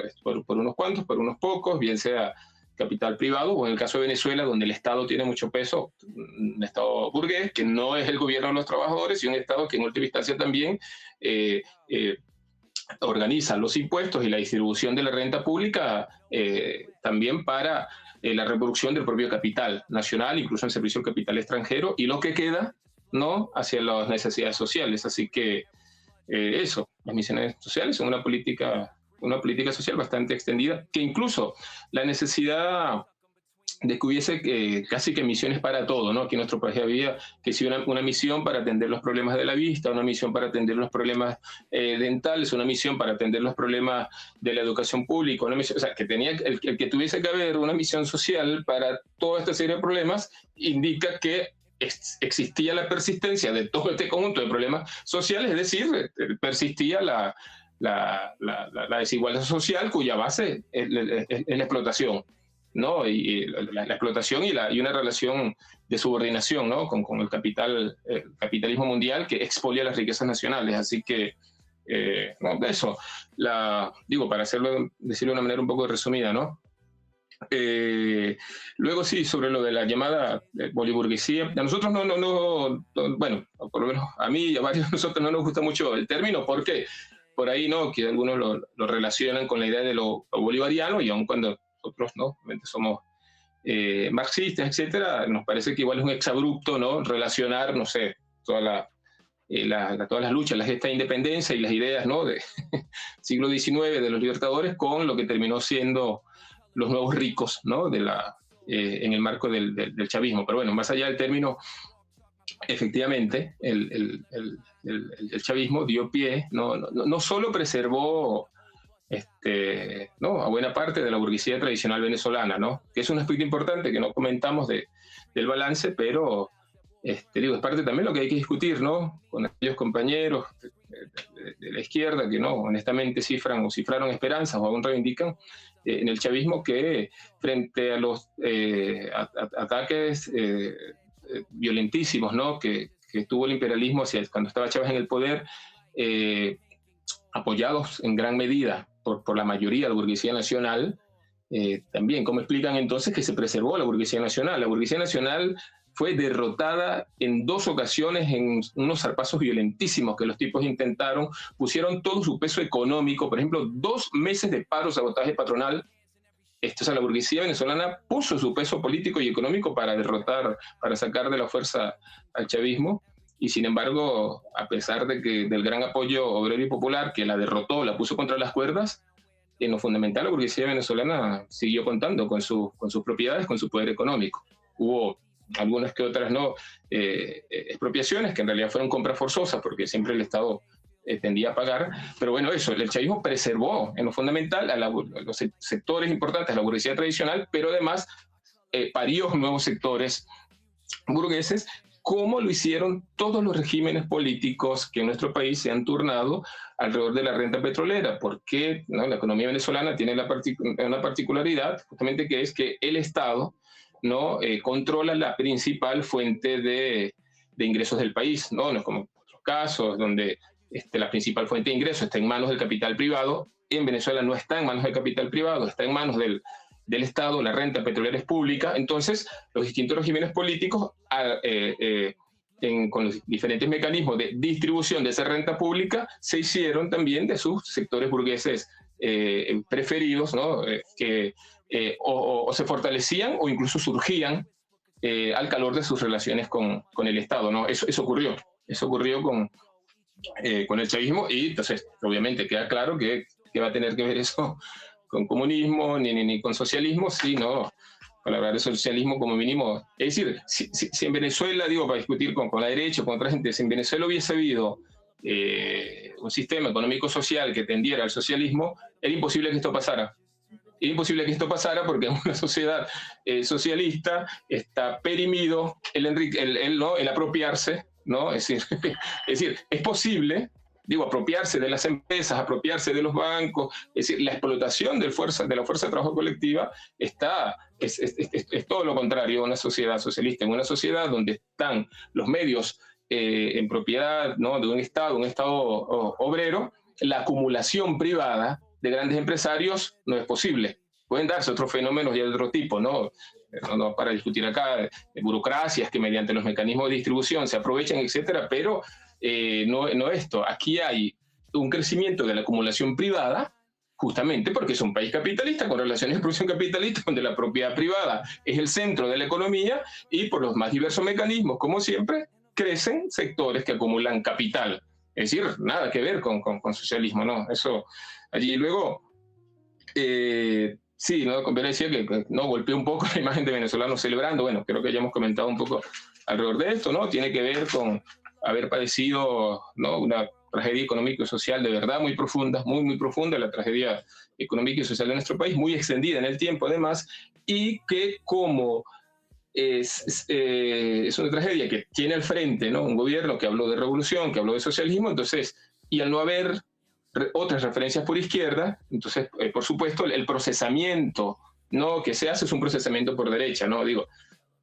unos cuantos, por unos pocos, bien sea capital privado, o en el caso de Venezuela, donde el Estado tiene mucho peso, un Estado burgués, que no es el gobierno de los trabajadores, y un Estado que en última instancia también organiza los impuestos y la distribución de la renta pública también para la reproducción del propio capital nacional, incluso en servicio al capital extranjero, y lo que queda, ¿no?, hacia las necesidades sociales. Así que eso, las misiones sociales son una política social bastante extendida, que incluso la necesidad de que hubiese casi que misiones para todo, ¿no? Aquí en nuestro país había que si una misión para atender los problemas de la vista, una misión para atender los problemas dentales, una misión para atender los problemas de la educación pública, una misión, o sea, que tenía el que tuviese que haber una misión social para toda esta serie de problemas, indica que existía la persistencia de todo este conjunto de problemas sociales, es decir, persistía la desigualdad social, cuya base es la explotación, ¿no? Y la explotación y una relación de subordinación, ¿no?, con el capitalismo mundial que expolia las riquezas nacionales. Así que, no, eso, digo, para decirlo de una manera un poco resumida, ¿no? Luego sí, sobre lo de la llamada boliburguesía, a nosotros bueno, por lo menos a mí y a varios de nosotros no nos gusta mucho el término, porque por ahí, ¿no?, que algunos lo relacionan con la idea de lo bolivariano, y aun cuando nosotros, ¿no?, somos marxistas, etcétera, nos parece que igual es un exabrupto, ¿no?, relacionar, no sé, todas las luchas, la gesta de independencia y las ideas, ¿no?, de siglo XIX de los libertadores con lo que terminó siendo los nuevos ricos, ¿no?, en el marco del chavismo. Pero bueno, más allá del término, efectivamente, el chavismo dio pie, no solo preservó ¿no?, a buena parte de la burguesía tradicional venezolana, ¿no?, que es un aspecto importante que no comentamos del balance, pero digo, es parte también lo que hay que discutir, ¿no?, con aquellos compañeros de la izquierda que no, honestamente cifraron esperanzas o aún reivindican en el chavismo que frente a los ataques violentísimos, ¿no?, que tuvo el imperialismo cuando estaba Chávez en el poder, apoyados en gran medida por la mayoría de la burguesía nacional, también, ¿cómo explican entonces que se preservó la burguesía nacional? La burguesía nacional fue derrotada en 2 ocasiones en unos zarpazos violentísimos que los tipos intentaron, pusieron todo su peso económico, por ejemplo, 2 meses de paro, sabotaje patronal. O sea, la burguesía venezolana puso su peso político y económico para derrotar, para sacar de la fuerza al chavismo, y sin embargo, a pesar de que del gran apoyo obrero y popular que la derrotó, la puso contra las cuerdas, en lo fundamental la burguesía venezolana siguió contando con sus propiedades, con su poder económico. Hubo algunas que otras no expropiaciones, que en realidad fueron compras forzosas, porque siempre el Estado tendía a pagar, pero bueno, eso, el chavismo preservó en lo fundamental a los sectores importantes de la burguesía tradicional, pero además parió nuevos sectores burgueses, como lo hicieron todos los regímenes políticos que en nuestro país se han turnado alrededor de la renta petrolera, porque ¿no? La economía venezolana tiene una particularidad, justamente, que es que el Estado ¿no? Controla la principal fuente de ingresos del país, ¿no? No es como otros casos donde la principal fuente de ingresos está en manos del capital privado. En Venezuela no está en manos del capital privado, está en manos del Estado, la renta petrolera es pública. Entonces, los distintos regímenes políticos, con los diferentes mecanismos de distribución de esa renta pública, se hicieron también de sus sectores burgueses preferidos, ¿no? O se fortalecían o incluso surgían al calor de sus relaciones con el Estado, ¿no? Eso ocurrió con el chavismo, y entonces obviamente queda claro que va a tener que ver eso con comunismo ni con socialismo, sino para hablar de socialismo como mínimo. Es decir, si en Venezuela, digo, para discutir con la derecha o con otra gente, si en Venezuela hubiese habido un sistema económico-social que tendiera al socialismo, era imposible que esto pasara. Era imposible que esto pasara porque en una sociedad socialista está perimido el apropiarse, ¿no? Es decir, es posible, digo, apropiarse de las empresas, apropiarse de los bancos, es decir, la explotación de la fuerza de trabajo colectiva es todo lo contrario a una sociedad socialista. En una sociedad donde están los medios en propiedad, ¿no? de un Estado obrero, la acumulación privada de grandes empresarios no es posible. Pueden darse otros fenómenos de otro tipo, ¿no? No para discutir acá de burocracias que mediante los mecanismos de distribución se aprovechan, etcétera, pero no esto. Aquí hay un crecimiento de la acumulación privada, justamente porque es un país capitalista, con relaciones de producción capitalista, donde la propiedad privada es el centro de la economía, y por los más diversos mecanismos, como siempre, crecen sectores que acumulan capital. Es decir, nada que ver con socialismo, ¿no? Eso allí. Luego, sí, ¿no? Como decía que no golpeó un poco la imagen de venezolanos celebrando. Bueno, creo que ya hemos comentado un poco alrededor de esto, ¿no? Tiene que ver con haber padecido, ¿no? una tragedia económica y social de verdad muy profunda, muy profunda, la tragedia económica y social de nuestro país, muy extendida en el tiempo además, y que como es una tragedia que tiene al frente, ¿no? un gobierno que habló de revolución, que habló de socialismo, entonces, y al no haber otras referencias por izquierda, entonces, por supuesto, el procesamiento, ¿no? que se hace es un procesamiento por derecha, ¿no? Digo,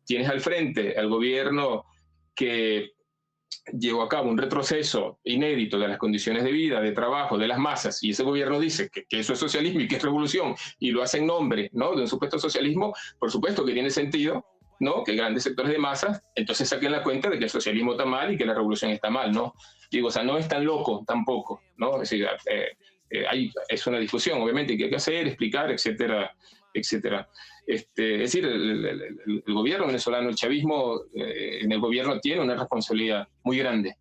tienes al frente al gobierno que llevó a cabo un retroceso inédito de las condiciones de vida, de trabajo, de las masas, y ese gobierno dice que eso es socialismo y que es revolución, y lo hace en nombre, ¿no? de un supuesto socialismo. Por supuesto que tiene sentido, ¿no? que grandes sectores de masas entonces saquen la cuenta de que el socialismo está mal y que la revolución está mal, ¿no? Digo, o sea, no es tan loco tampoco, ¿no? Es decir, es una discusión, obviamente, que hay que hacer, explicar, etcétera, etcétera. Es decir, el gobierno venezolano, el chavismo en el gobierno tiene una responsabilidad muy grande,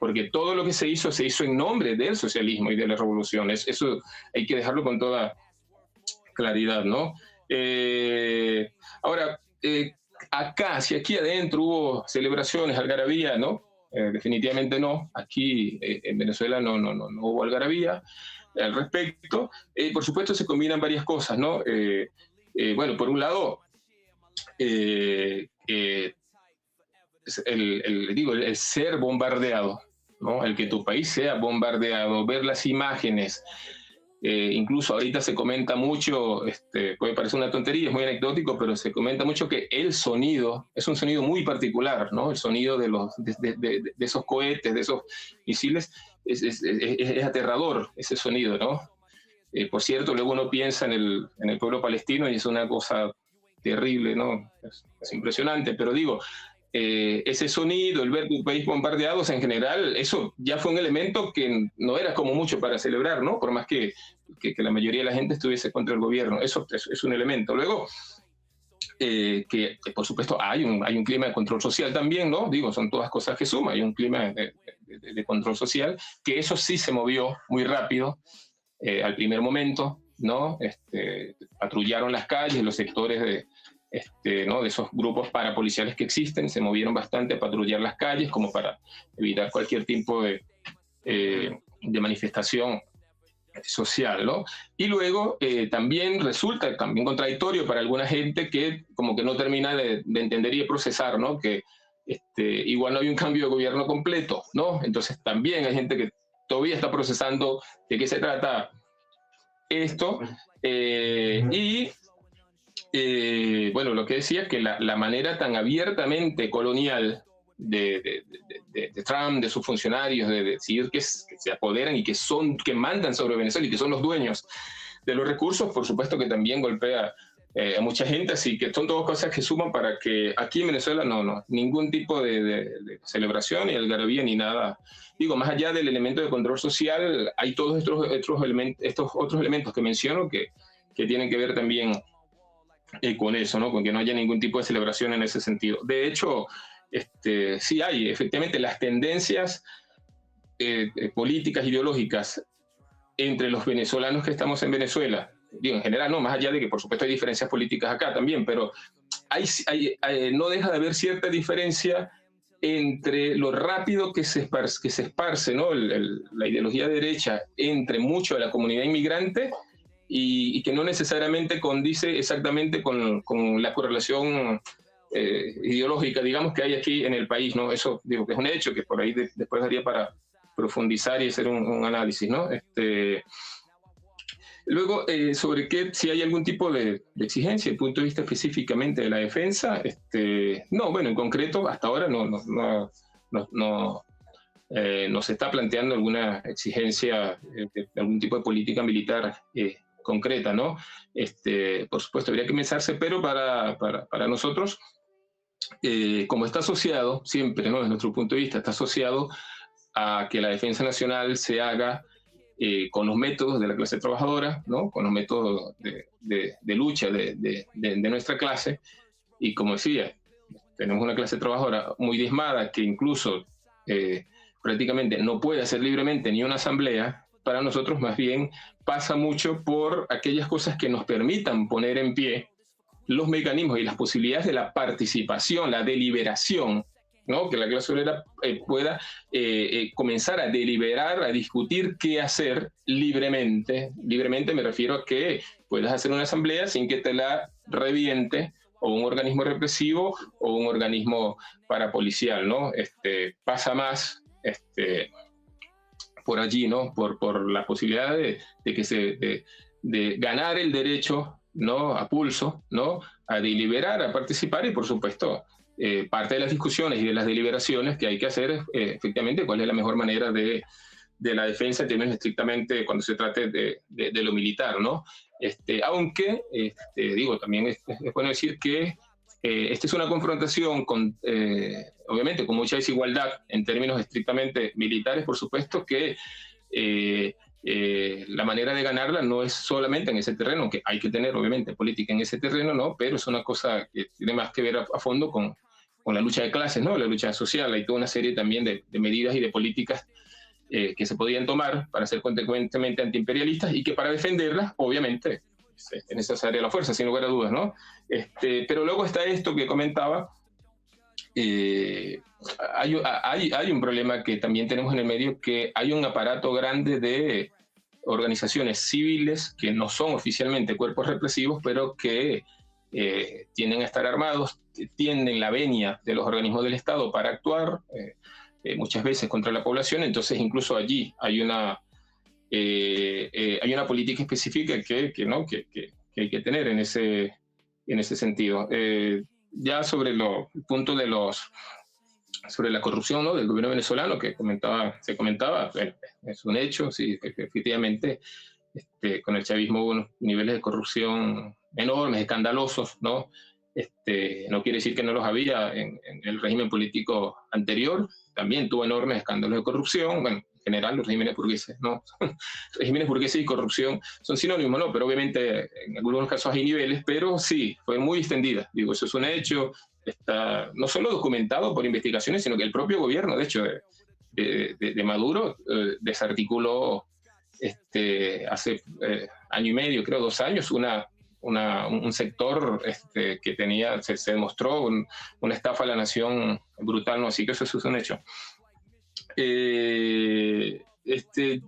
porque todo lo que se hizo en nombre del socialismo y de la revolución. Eso hay que dejarlo con toda claridad, ¿no? Ahora, acá, si aquí adentro hubo celebraciones, algarabía, ¿no? Definitivamente no. Aquí en Venezuela no hubo algarabía al respecto. Por supuesto se combinan varias cosas, ¿no? Bueno, por un lado, el ser bombardeado, ¿no? El que tu país sea bombardeado, ver las imágenes. Incluso ahorita se comenta mucho, puede parecer una tontería, es muy anecdótico, pero se comenta mucho que el sonido es un sonido muy particular, ¿no? El sonido de esos cohetes, de esos misiles, es aterrador ese sonido, ¿no? Por cierto, luego uno piensa en el pueblo palestino y es una cosa terrible, ¿no? Es impresionante, pero digo, ese sonido, el ver tu país bombardeado, o sea, en general, eso ya fue un elemento que no era como mucho para celebrar, ¿no? Por más que la mayoría de la gente estuviese contra el gobierno. Eso es un elemento. Luego, que por supuesto hay un clima de control social también, ¿no? Digo, son todas cosas que suman. Hay un clima de control social, que eso sí se movió muy rápido al primer momento, ¿no? Patrullaron las calles, los sectores ¿no? de esos grupos parapoliciales que existen, se movieron bastante a patrullar las calles como para evitar cualquier tipo de manifestación social, ¿no? Y luego también resulta también contradictorio para alguna gente que como que no termina de entender y de procesar, ¿no? Que igual no hay un cambio de gobierno completo, ¿no? Entonces también hay gente que todavía está procesando de qué se trata esto. Bueno, lo que decía es que la manera tan abiertamente colonial de Trump, de sus funcionarios, de decir que se apoderan y que mandan sobre Venezuela y que son los dueños de los recursos, por supuesto que también golpea a mucha gente, así que son todas cosas que suman para que aquí en Venezuela no ningún tipo de celebración, ni algarabía, ni nada. Digo, más allá del elemento de control social, hay todos estos otros elementos que menciono que tienen que ver también con eso, ¿no? Con que no haya ningún tipo de celebración en ese sentido. De hecho, sí hay, efectivamente, las tendencias políticas, ideológicas entre los venezolanos que estamos en Venezuela, digo, en general, no, más allá de que por supuesto hay diferencias políticas acá también, pero no deja de haber cierta diferencia entre lo rápido que se esparce, ¿no? La ideología derecha entre mucho de la comunidad inmigrante y que no necesariamente condice exactamente con la correlación ideológica, digamos, que hay aquí en el país, ¿no? Eso digo que es un hecho que por ahí después daría para profundizar y hacer un análisis, ¿no? Luego, sobre si hay algún tipo de exigencia desde el punto de vista específicamente de la defensa, no, bueno, en concreto, hasta ahora no se está planteando alguna exigencia de algún tipo de política militar concreta, ¿no? Por supuesto, habría que pensarse, pero para nosotros, como está asociado siempre, ¿no? Desde nuestro punto de vista, está asociado a que la defensa nacional se haga con los métodos de la clase trabajadora, ¿no? Con los métodos de lucha de nuestra clase. Y como decía, tenemos una clase trabajadora muy diezmada que incluso prácticamente no puede hacer libremente ni una asamblea. Para nosotros más bien pasa mucho por aquellas cosas que nos permitan poner en pie los mecanismos y las posibilidades de la participación, la deliberación, ¿no? Que la clase obrera pueda comenzar a deliberar, a discutir qué hacer libremente. Libremente me refiero a que puedas hacer una asamblea sin que te la reviente o un organismo represivo o un organismo parapolicial, ¿no? Pasa más por allí, ¿no? Por la posibilidad de ganar el derecho, ¿no? A pulso, ¿no? A deliberar, a participar y, por supuesto, parte de las discusiones y de las deliberaciones que hay que hacer efectivamente cuál es la mejor manera de la defensa en términos estrictamente cuando se trate de lo militar, ¿no? Aunque, digo, también es bueno decir que esta es una confrontación obviamente con mucha desigualdad en términos estrictamente militares, por supuesto que la manera de ganarla no es solamente en ese terreno, que hay que tener obviamente política en ese terreno, ¿no? Pero es una cosa que tiene más que ver a fondo con la lucha de clases, ¿no? La lucha social. Hay toda una serie también de medidas y de políticas que se podían tomar para ser consecuentemente antiimperialistas y que para defenderlas, obviamente, es necesaria la fuerza, sin lugar a dudas, ¿no? Pero luego está esto que comentaba. Hay un problema que también tenemos en el medio, que hay un aparato grande de organizaciones civiles que no son oficialmente cuerpos represivos, pero que tienden a estar armados, tienen la venia de los organismos del Estado para actuar muchas veces contra la población. Entonces incluso allí hay una política específica que hay que tener en ese sentido. Ya sobre el punto sobre la corrupción, ¿no? Del gobierno venezolano que se comentaba, es un hecho, sí, efectivamente, con el chavismo hubo unos niveles de corrupción enormes, escandalosos, ¿no? No quiere decir que no los había en el régimen político anterior, también tuvo enormes escándalos de corrupción. Bueno, en general los regímenes burgueses, ¿no? Regímenes burgueses y corrupción son sinónimos, ¿no? Pero obviamente en algunos casos hay niveles, pero sí, fue muy extendida. Digo, eso es un hecho, está no solo documentado por investigaciones, sino que el propio gobierno, de hecho, de Maduro, desarticuló hace año y medio, creo 2 años, un sector que tenía, se demostró una estafa a la nación brutal, ¿no? Así que eso es un hecho.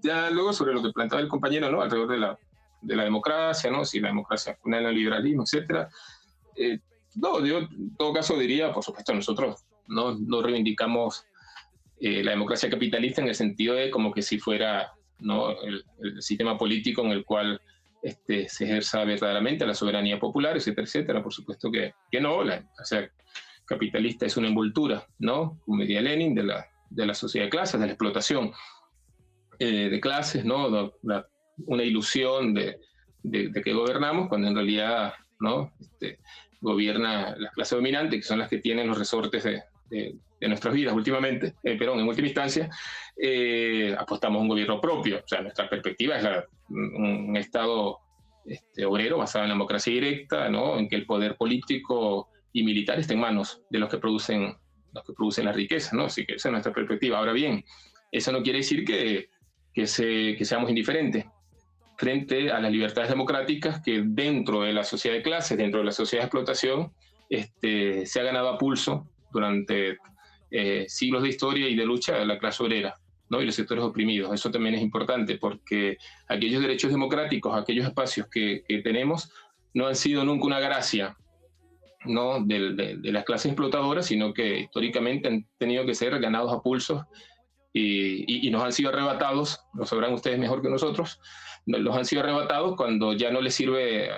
Ya luego sobre lo que planteaba el compañero, ¿no? Alrededor de la democracia, ¿no? Si la democracia es el neoliberalismo, etcétera. No, yo en todo caso diría, por supuesto, nosotros no reivindicamos la democracia capitalista en el sentido de como que si fuera, ¿no?, el sistema político en el cual se ejerza verdaderamente la soberanía popular, etcétera, etcétera. Por supuesto que no, la democracia capitalista es una envoltura, ¿no?, como diría Lenin, de la sociedad de clases, de la explotación de clases, ¿no?, una ilusión de que gobernamos, cuando en realidad, ¿no?, gobierna la clase dominante, que son las que tienen los resortes de nuestras vidas últimamente, pero en última instancia, apostamos a un gobierno propio. O sea, nuestra perspectiva es un Estado obrero basado en la democracia directa, ¿no?, en que el poder político y militar esté en manos de los que producen la riqueza, ¿no? Así que esa es nuestra perspectiva. Ahora bien, eso no quiere decir que seamos indiferentes frente a las libertades democráticas que dentro de la sociedad de clases, dentro de la sociedad de explotación, se ha ganado a pulso durante siglos de historia y de lucha de la clase obrera, ¿no?, y los sectores oprimidos. Eso también es importante, porque aquellos derechos democráticos, aquellos espacios que tenemos, no han sido nunca una gracia, ¿no?, de las clases explotadoras, sino que históricamente han tenido que ser ganados a pulsos y nos han sido arrebatados, lo sabrán ustedes mejor que nosotros, los han sido arrebatados cuando ya no les sirve,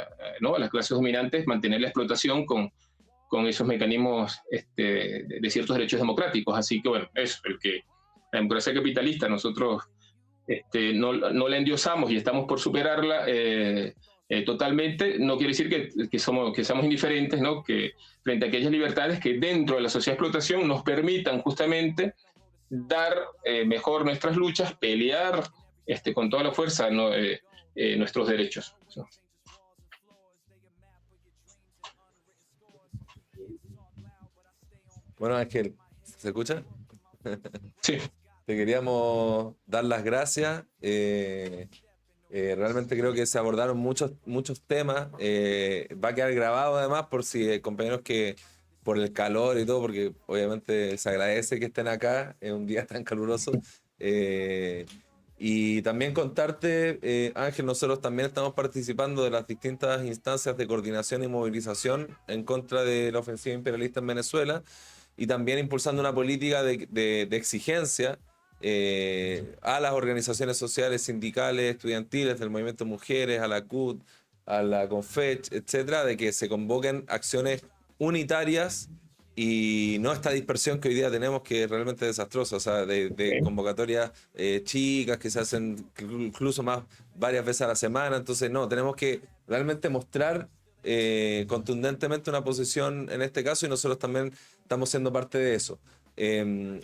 ¿no?, a las clases dominantes mantener la explotación con esos mecanismos de ciertos derechos democráticos. Así que bueno, eso, la democracia capitalista nosotros no la endiosamos y estamos por superarla totalmente. No quiere decir que seamos indiferentes, ¿no?, que frente a aquellas libertades que dentro de la sociedad de explotación nos permitan justamente dar mejor nuestras luchas, pelear con toda la fuerza, ¿no?, nuestros derechos. Bueno, Ángel, ¿se escucha? Sí. Te queríamos dar las gracias. Realmente creo que se abordaron muchos temas. Va a quedar grabado además por si hay compañeros que por el calor y todo, porque obviamente se agradece que estén acá en un día tan caluroso. Y también contarte, Ángel, nosotros también estamos participando de las distintas instancias de coordinación y movilización en contra de la ofensiva imperialista en Venezuela, y también impulsando una política de exigencia a las organizaciones sociales, sindicales, estudiantiles, del movimiento Mujeres, a la CUT, a la CONFECH, etcétera, de que se convoquen acciones unitarias y no esta dispersión que hoy día tenemos, que es realmente desastrosa, o sea, de convocatorias chicas que se hacen incluso más varias veces a la semana. Entonces, no, tenemos que realmente mostrar contundentemente una posición en este caso, y nosotros también estamos siendo parte de eso.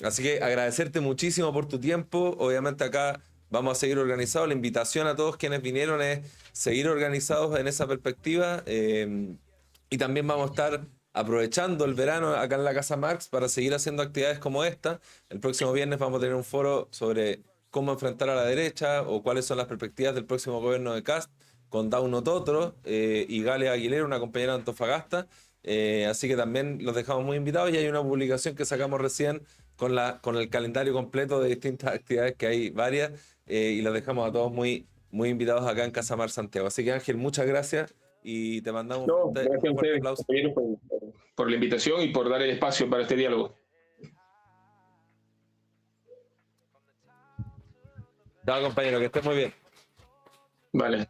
Así que agradecerte muchísimo por tu tiempo. Obviamente acá vamos a seguir organizados. La invitación a todos quienes vinieron es seguir organizados en esa perspectiva, y también vamos a estar aprovechando el verano acá en la Casa Marx para seguir haciendo actividades como esta. El próximo viernes vamos a tener un foro sobre cómo enfrentar a la derecha o cuáles son las perspectivas del próximo gobierno de Kast, con Dauno Totro y Gale Aguilera, una compañera de Antofagasta. Así que también los dejamos muy invitados, y hay una publicación que sacamos recién con el calendario completo de distintas actividades, que hay varias, y los dejamos a todos muy, muy invitados acá en Casa Marx Santiago. Así que, Ángel, muchas gracias y te mandamos un fuerte aplauso. Por la invitación y por dar el espacio para este diálogo. Chao, compañero, que estés muy bien. Vale.